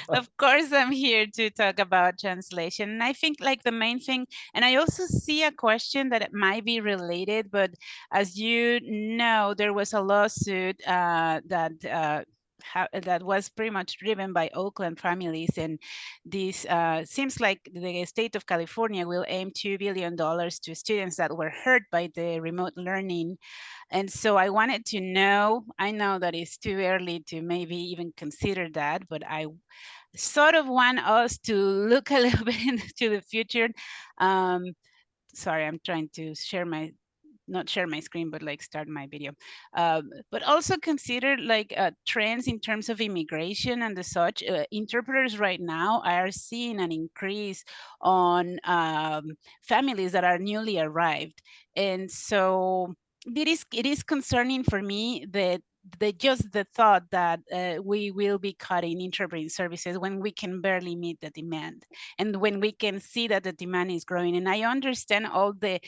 Of course, I'm here to talk about translation. And I think like the main thing, and I also see a question that it might be related, but as you know, there was a lawsuit that was pretty much driven by Oakland families, and this seems like the state of California will aim $2 billion to students that were hurt by the remote learning. And so I wanted to know, I know that it's too early to maybe even consider that, but I sort of want us to look a little bit into the future. Sorry, I'm trying to not share my screen, but like start my video. But also consider like trends in terms of immigration and the such. Interpreters right now are seeing an increase on families that are newly arrived. And so it is concerning for me that just the thought that we will be cutting interpreting services when we can barely meet the demand, and when we can see that the demand is growing. And I understand all the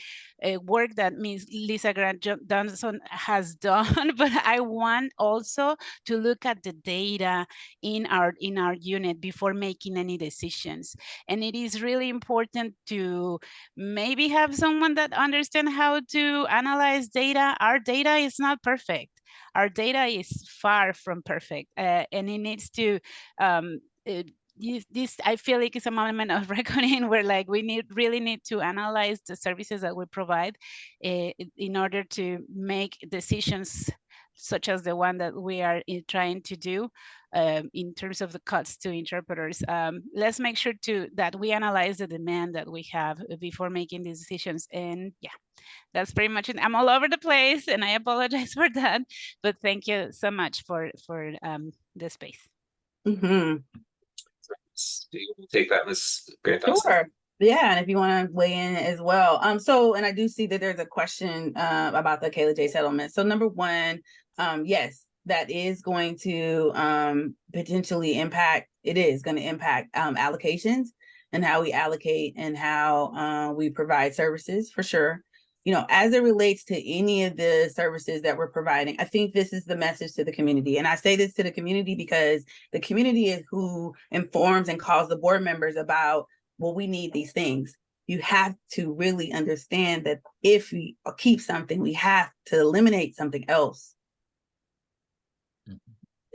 work that Ms. Lisa Grant-Dawson has done, but I want also to look at the data in our unit before making any decisions. And it is really important to maybe have someone that understands how to analyze data. Our data is not perfect. Our data is far from perfect, and it needs to this I feel like it's a moment of reckoning where like we really need to analyze the services that we provide in order to make decisions such as the one that we are trying to do in terms of the cuts to interpreters. Let's make sure that we analyze the demand that we have before making these decisions. And yeah, that's pretty much it. I'm all over the place, and I apologize for that, but thank you so much for the space. Mm-hmm. Do you take that, Ms. Grant-Dawson? Sure. Yeah, and if you want to weigh in as well. So, and I do see that there's a question about the Kayla J settlement. So number one, yes, that is going to potentially impact, it is going to impact allocations and how we allocate and how we provide services for sure. You know, as it relates to any of the services that we're providing, I think this is the message to the community. And I say this to the community because the community is who informs and calls the board members about, well, we need these things. You have to really understand that if we keep something, we have to eliminate something else.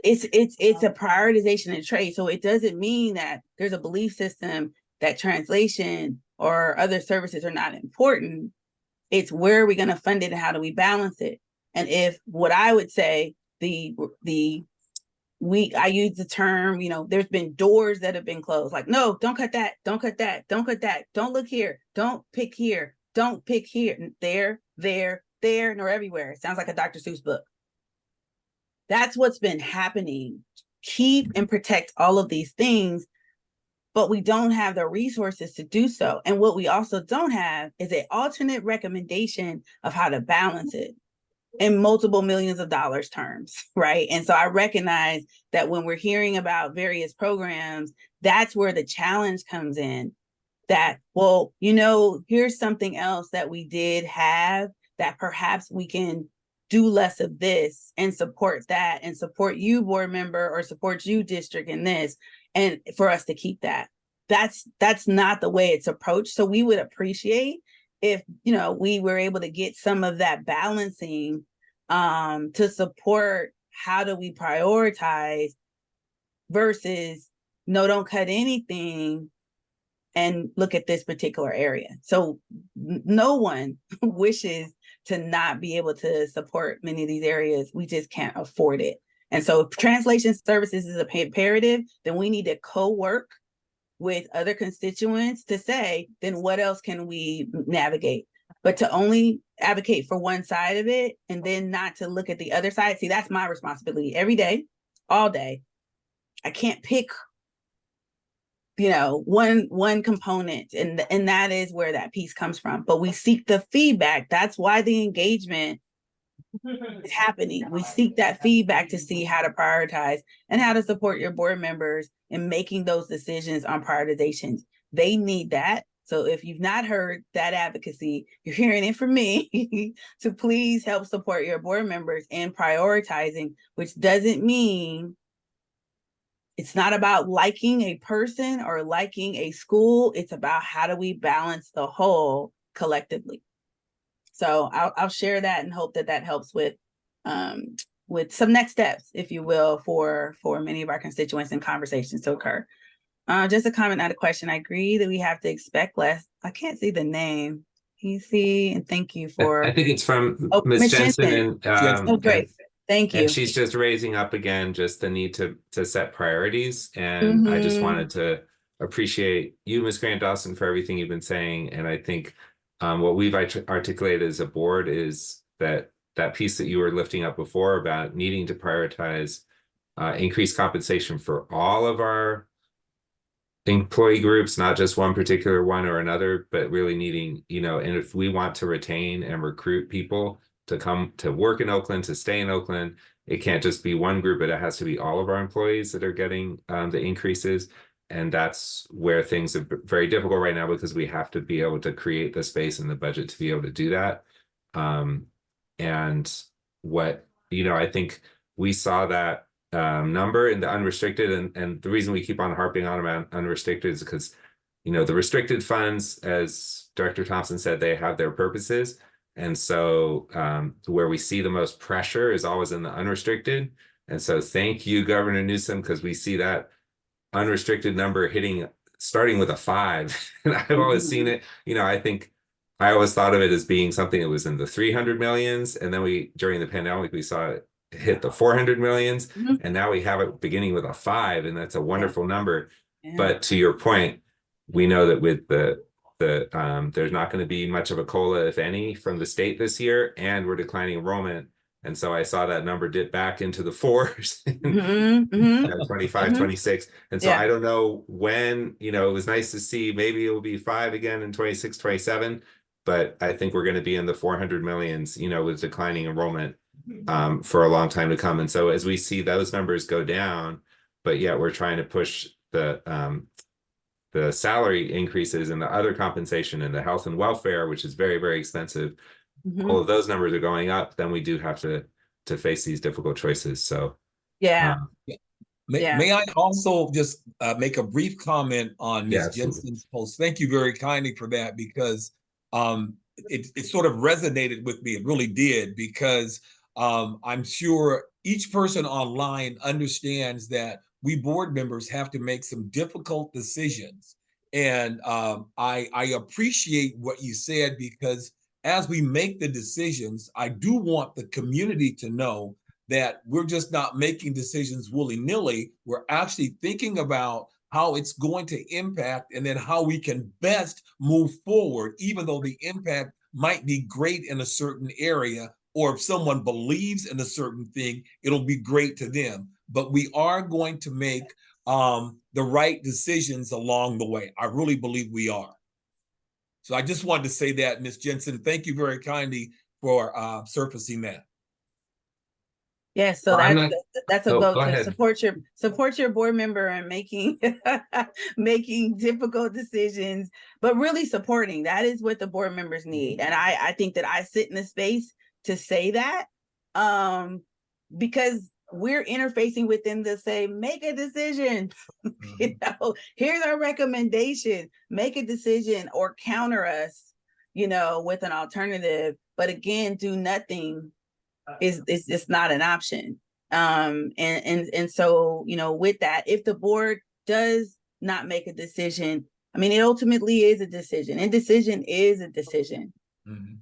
It's a prioritization and trade. So it doesn't mean that there's a belief system that translation or other services are not important. It's where are we going to fund it and how do we balance it? And if what I would say, I use the term, you know, there's been doors that have been closed. Like, no, don't cut that. Don't cut that. Don't cut that. Don't look here. Don't pick here. Don't pick here. There, nor everywhere. It sounds like a Dr. Seuss book. That's what's been happening. Keep and protect all of these things, but we don't have the resources to do so. And what we also don't have is an alternate recommendation of how to balance it in multiple millions of dollars terms, right? And so I recognize that when we're hearing about various programs, that's where the challenge comes in. That, well, you know, here's something else that we did have that perhaps we can do less of this and support that and support you, board member, or support you, district, in this, and for us to keep that. That's not the way it's approached. So we would appreciate if, you know, we were able to get some of that balancing to support how do we prioritize versus no, don't cut anything and look at this particular area. So no one wishes to not be able to support many of these areas. We just can't afford it. And so if translation services is imperative, then we need to co-work with other constituents to say, then what else can we navigate? But to only advocate for one side of it and then not to look at the other side, see, that's my responsibility every day, all day. I can't pick, you know, one component, and that is where that piece comes from. But we seek the feedback. That's why the engagement is happening. We seek that feedback to see how to prioritize and how to support your board members in making those decisions on prioritizations. They need that. So if you've not heard that advocacy, you're hearing it from me to please help support your board members in prioritizing, which doesn't mean it's not about liking a person or liking a school. It's about how do we balance the whole collectively. So I'll share that and hope that helps with some next steps, if you will, for many of our constituents and conversations to occur. Just a comment, not a question. I agree that we have to expect less. I can't see the name. Can you see? And thank you for. I think it's from Ms. Ms. Jensen. Oh, great. Thank you. And she's just raising up again just the need to set priorities. And I just wanted to appreciate you, Ms. Grant-Dawson, for everything you've been saying. And I think what we've articulated as a board is that piece that you were lifting up before about needing to prioritize increased compensation for all of our employee groups, not just one particular one or another, but really needing, you know, and if we want to retain and recruit people to come to work in Oakland, to stay in Oakland, it can't just be one group, but it has to be all of our employees that are getting the increases. And that's where things are very difficult right now, because we have to be able to create the space and the budget to be able to do that. And what, you know, I think we saw that number in the unrestricted, and the reason we keep on harping on about unrestricted is because, you know, the restricted funds, as Director Thompson said, they have their purposes. And so where we see the most pressure is always in the unrestricted. And so thank you, Governor Newsom, because we see that unrestricted number starting with a 5. And I've always seen it, you know, I always thought of it as being something that was in the 300 millions. And then during the pandemic, we saw it hit the 400 millions. And now we have it beginning with a 5, and that's a wonderful number. But to your point, we know that with there's not going to be much of a COLA, if any, from the state this year, and we're declining enrollment. And so I saw that number dip back into the fours in Mhm, mhm, 25, mhm. 26. And so Yeah. I don't know when, you know, it was nice to see maybe it will be 5 again in 26, 27, but I think we're going to be in the 400 millions, you know, with declining enrollment for a long time to come. And so as we see those numbers go down, but yet we're trying to push the salary increases and the other compensation and the health and welfare, which is very, very expensive. Mhm. All of those numbers are going up, then we do have to face these difficult choices. So Yeah. Yeah. May I also just make a brief comment on Yeah, Ms. absolutely. Jensen's post? Thank you very kindly for that, because it sort of resonated with me. It really did, because I'm sure each person online understands that we board members have to make some difficult decisions. And I appreciate what you said, because as we make the decisions, I do want the community to know that we're just not making decisions willy-nilly. We're actually thinking about how it's going to impact, and then how we can best move forward, even though the impact might be great in a certain area, or if someone believes in a certain thing, it'll be great to them. But we are going to make the right decisions along the way. I really believe we are. So I just wanted to say that, Ms. Jensen. Thank you very kindly for surfacing that. Yes, so Well, that's a oh, vote go to ahead. support your board member and making making difficult decisions, but really supporting. That is what the board members need. And I think that I sit in a space to say that, because we're interfacing with them to say, make a decision. You know, here's our recommendation, make a decision or counter us, you know, with an alternative. But again, do nothing is just not an option. And so, you know, with that, if the board does not make a decision, I mean, it ultimately is a decision. Indecision is a decision. Mhm.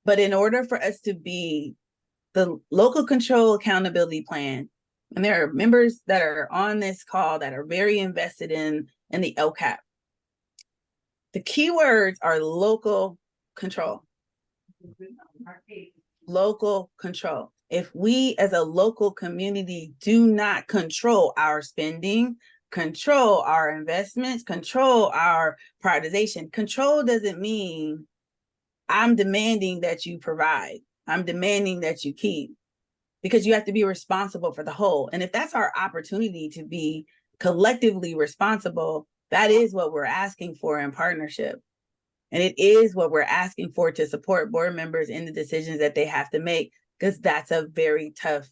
But in order for us to be the local control accountability plan, and there are members that are on this call that are very invested in the LCAP. The keywords are local control. Local control. If we as a local community do not control our spending, control our investments, control our prioritization, control doesn't mean I'm demanding that you provide. I'm demanding that you keep, because you have to be responsible for the whole. And if that's our opportunity to be collectively responsible, that is what we're asking for in partnership. And it is what we're asking for to support board members in the decisions that they have to make, because that's a very tough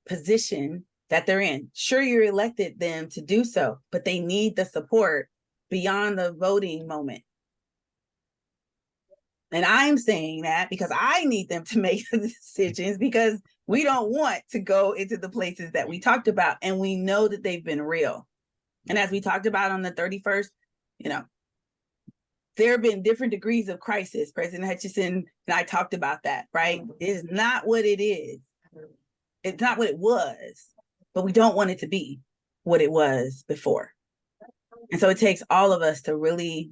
position that they're in. Sure, you elected them to do so, but they need the support beyond the voting moment. And I'm saying that because I need them to make the decisions, because we don't want to go into the places that we talked about, and we know that they've been real. And as we talked about on the 31st, you know, there have been different degrees of crisis. President Hutchinson and I talked about that, right? It is not what it is. It's not what it was, but we don't want it to be what it was before. And so it takes all of us to really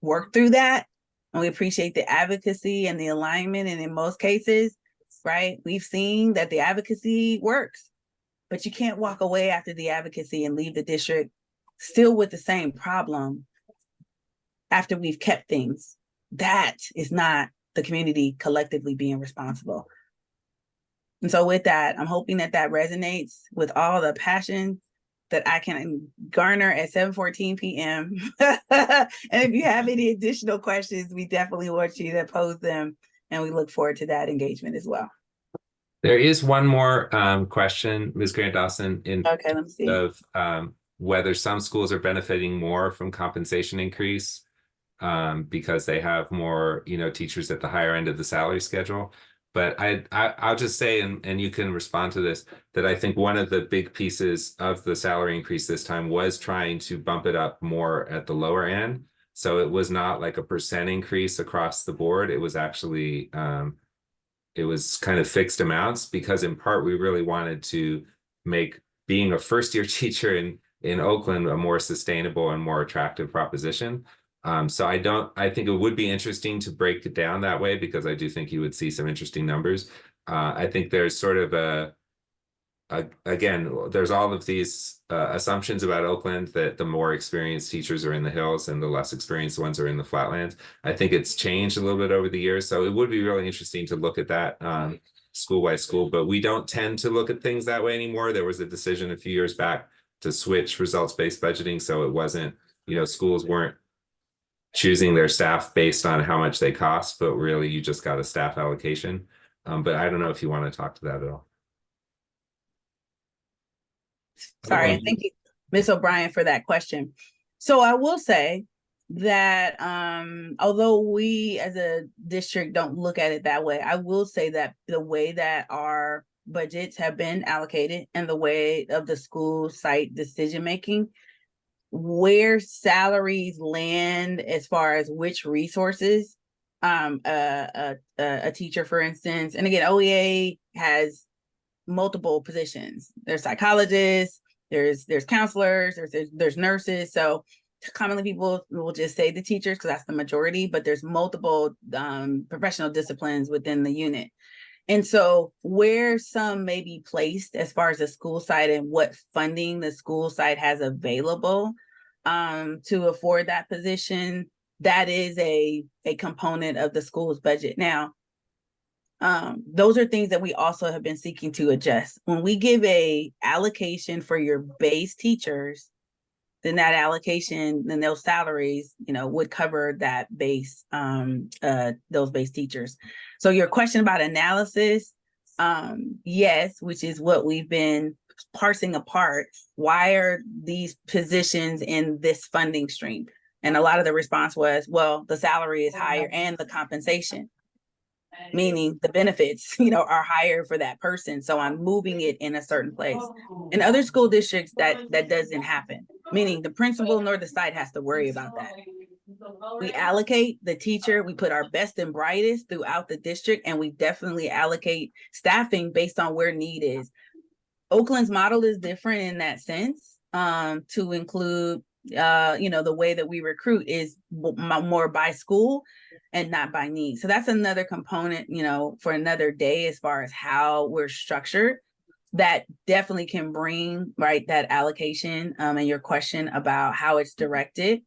work through that. And we appreciate the advocacy and the alignment. And in most cases, right, we've seen that the advocacy works, but you can't walk away after the advocacy and leave the district still with the same problem after we've kept things. That is not the community collectively being responsible. And so with that, I'm hoping that that resonates with all the passion that I can garner at 7:14 p.m. And if you have any additional questions, we definitely want you to pose them, and we look forward to that engagement as well. There is one more question, Ms. Grant-Dawson, in Okay, let me see. of whether some schools are benefiting more from compensation increase because they have more, you know, teachers at the higher end of the salary schedule. But I'll just say, and you can respond to this, that I think one of the big pieces of the salary increase this time was trying to bump it up more at the lower end. So it was not like a % increase across the board. It was actually it was kind of fixed amounts, because in part we really wanted to make being a first-year teacher in Oakland a more sustainable and more attractive proposition. So I think it would be interesting to break it down that way, because I do think you would see some interesting numbers. I think there's sort of again, there's all of these assumptions about Oakland that the more experienced teachers are in the hills and the less experienced ones are in the flatlands. I think it's changed a little bit over the years, so it would be really interesting to look at that school by school, but we don't tend to look at things that way anymore. There was a decision a few years back to switch results-based budgeting, so it wasn't, schools weren't choosing their staff based on how much they cost, but really you just got a staff allocation. But I don't know if you want to talk to that at all. Sorry, and thank you, Ms. O'Brien, for that question. So I will say that although we as a district don't look at it that way, I will say that the way that our budgets have been allocated and the way of the school site decision making, where salaries land as far as which resources, a teacher, for instance, and again, OEA has multiple positions. There's psychologists, there's counselors, there's nurses. So commonly people will just say the teachers because that's the majority, but there's multiple professional disciplines within the unit. And so where some may be placed as far as the school site and what funding the school site has available to afford that position, that is a component of the school's budget. Now, those are things that we also have been seeking to adjust. When we give a allocation for your base teachers, then that allocation, then those salaries, would cover that base, those base teachers. So your question about analysis, yes, which is what we've been parsing apart. Why are these positions in this funding stream? And a lot of the response was, well, the salary is higher and the compensation, meaning the benefits, are higher for that person. So I'm moving it in a certain place. In other school districts, that doesn't happen, meaning the principal nor the site has to worry about that. We allocate the teacher, we put our best and brightest throughout the district, and we definitely allocate staffing based on where need is. Oakland's model is different in that sense, to include, the way that we recruit is more by school and not by need. So that's another component, for another day as far as how we're structured that definitely can bring, right, that allocation and your question about how it's directed.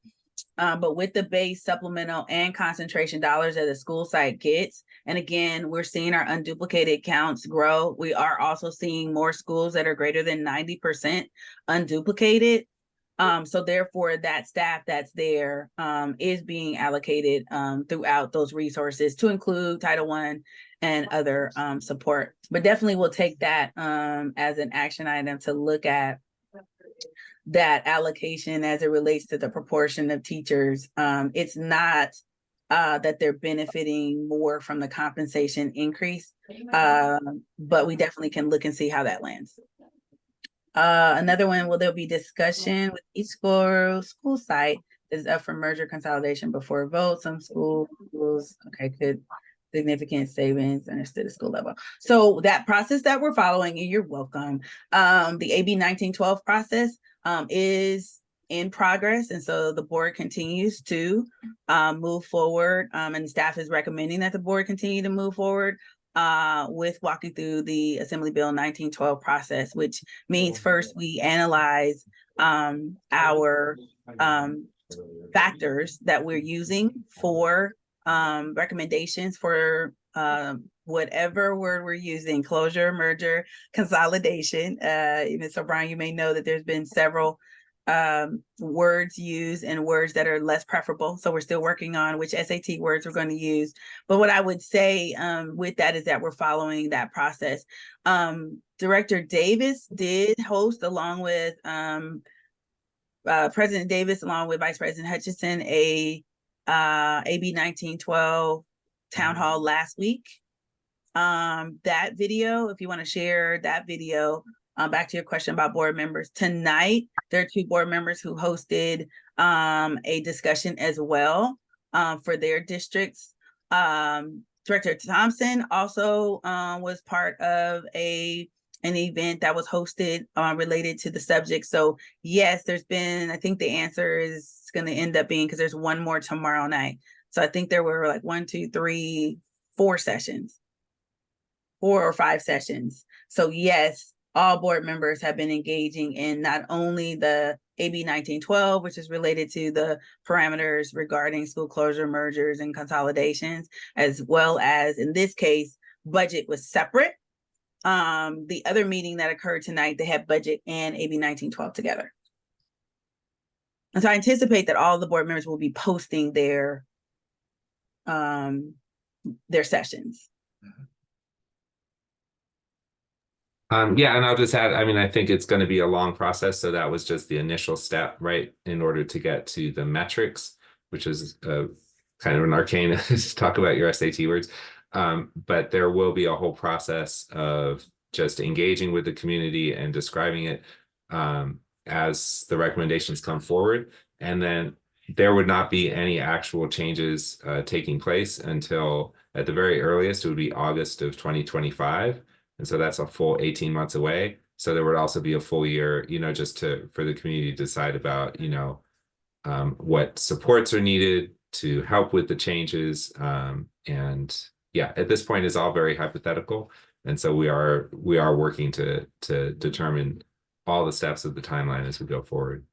But with the base, supplemental, and concentration dollars that the school site gets, and again, we're seeing our unduplicated counts grow. We are also seeing more schools that are greater than 90% unduplicated. So therefore, that staff that's there is being allocated throughout those resources to include Title I and other support. But definitely we'll take that as an action item to look at that allocation as it relates to the proportion of teachers. It's not that they're benefiting more from the compensation increase, but we definitely can look and see how that lands. Another one, will there be discussion with each school site is up for merger consolidation before vote? Some schools, okay, could significant savings understood at school level. So that process that we're following, and you're welcome, the AB 1912 process is in progress. And so the board continues to move forward, and staff is recommending that the board continue to move forward with walking through the Assembly Bill 1912 process, which means first we analyze our factors that we're using for recommendations for whatever word we're using, closure, merger, consolidation. Ms. O'Brien, you may know that there's been several words used and words that are less preferable. So we're still working on which SAT words we're going to use. But what I would say with that is that we're following that process. Director Davis did host, along with President Davis, along with Vice President Hutchinson, a AB 1912 town hall last week. That video, if you want to share that video, back to your question about board members, tonight there are 2 board members who hosted a discussion as well for their districts. Director Thompson also was part of an event that was hosted related to the subject. So yes, there's been, I think the answer is going to end up being, because there's one more tomorrow night. So I think there were like 4 sessions 4 or 5 sessions. So yes, all board members have been engaging in not only the AB 1912, which is related to the parameters regarding school closure, mergers, and consolidations, as well as, in this case, budget was separate. The other meeting that occurred tonight, they had budget and AB 1912 together. And so I anticipate that all the board members will be posting their sessions. Yeah, and I'll just add, I mean, I think it's going to be a long process. So that was just the initial step, right, in order to get to the metrics, which is kind of an arcane to talk about your SAT words. But there will be a whole process of just engaging with the community and describing it as the recommendations come forward. And then there would not be any actual changes taking place until, at the very earliest, it would be August of 2025. And so that's a full 18 months away. So there would also be a full year, you know, just for the community to decide about, you know, what supports are needed to help with the changes. And yeah, at this point, it's all very hypothetical. And so we are working to determine all the steps of the timeline as we go forward.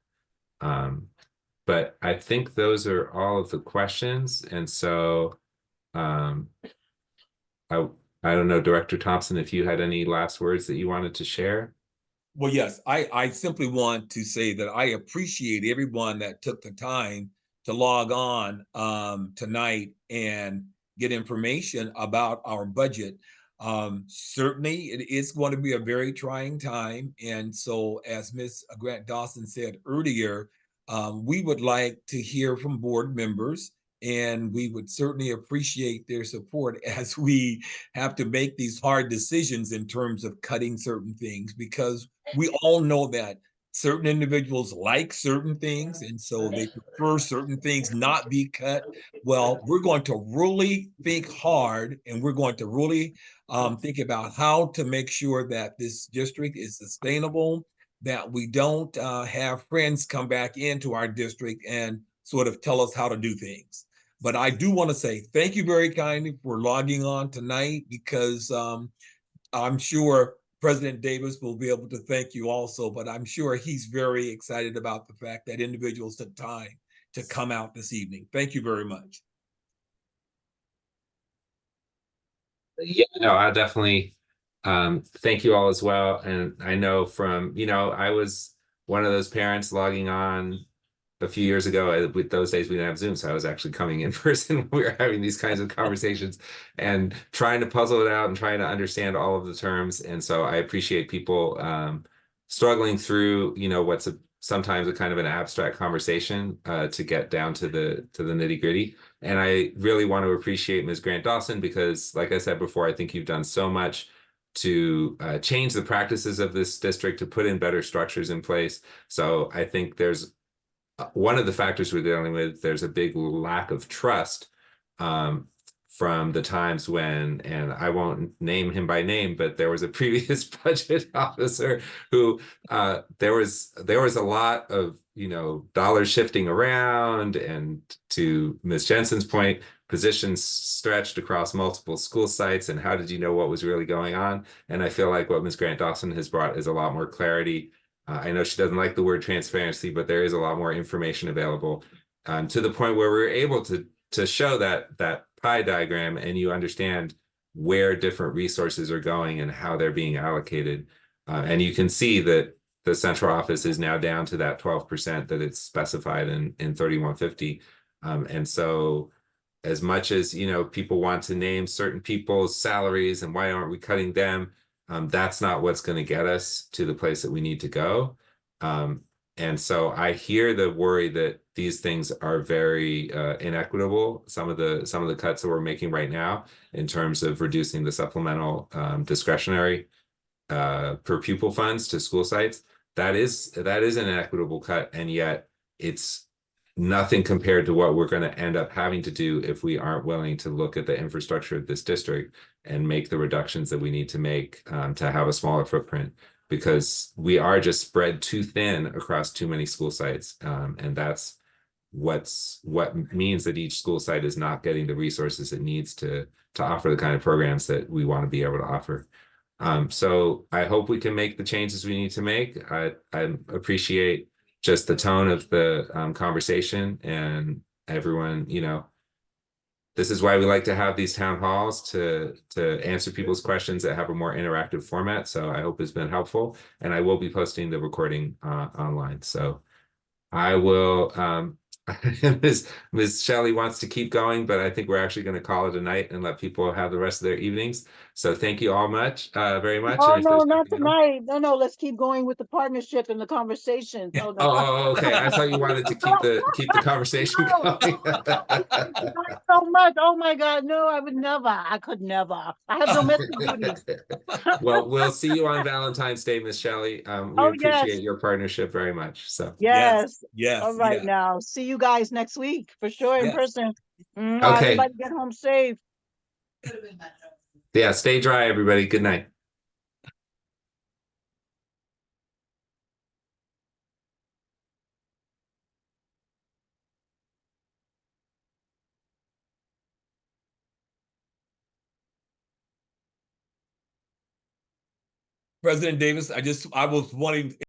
But I think those are all of the questions. And so I don't know, Director Thompson, if you had any last words that you wanted to share. Well, yes, I simply want to say that I appreciate everyone that took the time to log on tonight and get information about our budget. Certainly, it is going to be a very trying time. And so, as Ms. Grant-Dawson said earlier, we would like to hear from board members, and we would certainly appreciate their support as we have to make these hard decisions in terms of cutting certain things, because we all know that certain individuals like certain things, and so they prefer certain things not be cut. Well, we're going to really think hard, and we're going to really think about how to make sure that this district is sustainable, that we don't have friends come back into our district and sort of tell us how to do things. But I do want to say thank you very kindly for logging on tonight, because I'm sure President Davis will be able to thank you also, but I'm sure he's very excited about the fact that individuals took time to come out this evening. Thank you very much. Yeah, no, I definitely thank you all as well. And I know from, you know, I was one of those parents logging on a few years ago. With those days we didn't have Zoom, so I was actually coming in person. We were having these kinds of conversations and trying to puzzle it out and trying to understand all of the terms. And so I appreciate people struggling through, you know, what's sometimes a kind of an abstract conversation to get down to the nitty gritty. And I really want to appreciate Ms. Grant-Dawson, because like I said before, I think you've done so much to change the practices of this district, to put in better structures in place. So I think there's one of the factors we're dealing with, there's a big lack of trust from the times when, and I won't name him by name, but there was a previous budget officer who there was a lot of, you know, dollars shifting around, and to Ms. Jensen's point, positions stretched across multiple school sites, and how did you know what was really going on? And I feel like what Ms. Grant-Dawson has brought is a lot more clarity. I know she doesn't like the word transparency, but there is a lot more information available to the point where we're able to show that pie diagram, and you understand where different resources are going and how they're being allocated. And you can see that the central office is now down to that 12% that it's specified in 3150. And so as much as, you know, people want to name certain people's salaries and why aren't we cutting them, that's not what's going to get us to the place that we need to go. And so I hear the worry that these things are very inequitable. Some of the cuts that we're making right now in terms of reducing the supplemental discretionary per pupil funds to school sites, that is an inequitable cut, and yet it's nothing compared to what we're going to end up having to do if we aren't willing to look at the infrastructure of this district and make the reductions that we need to make to have a smaller footprint, because we are just spread too thin across too many school sites. And that's what means that each school site is not getting the resources it needs to offer the kind of programs that we want to be able to offer. So I hope we can make the changes we need to make. I appreciate just the tone of the conversation, and everyone, you know, this is why we like to have these town halls to answer people's questions that have a more interactive format. So I hope it's been helpful, and I will be posting the recording online. So I will, Ms. Shelley wants to keep going, but I think we're actually going to call it a night and let people have the rest of their evenings. So thank you all very much. Oh, And if no, there's not anything else- tonight. No, let's keep going with the partnership and the conversation. No, no. Okay. I thought you wanted to keep the conversation No, going. not so much. Oh my God, no, I would never. I could never. I have domestic duties. Well, we'll see you on Valentine's Day, Miss Shelley. We Oh, appreciate yes. your partnership very much. So Yes. Yes. All right, Yeah. now. See you guys next week for sure in Yes. person. Okay. Everybody get home safe. yeah, stay dry, everybody. Good night. President Davis, I was wanting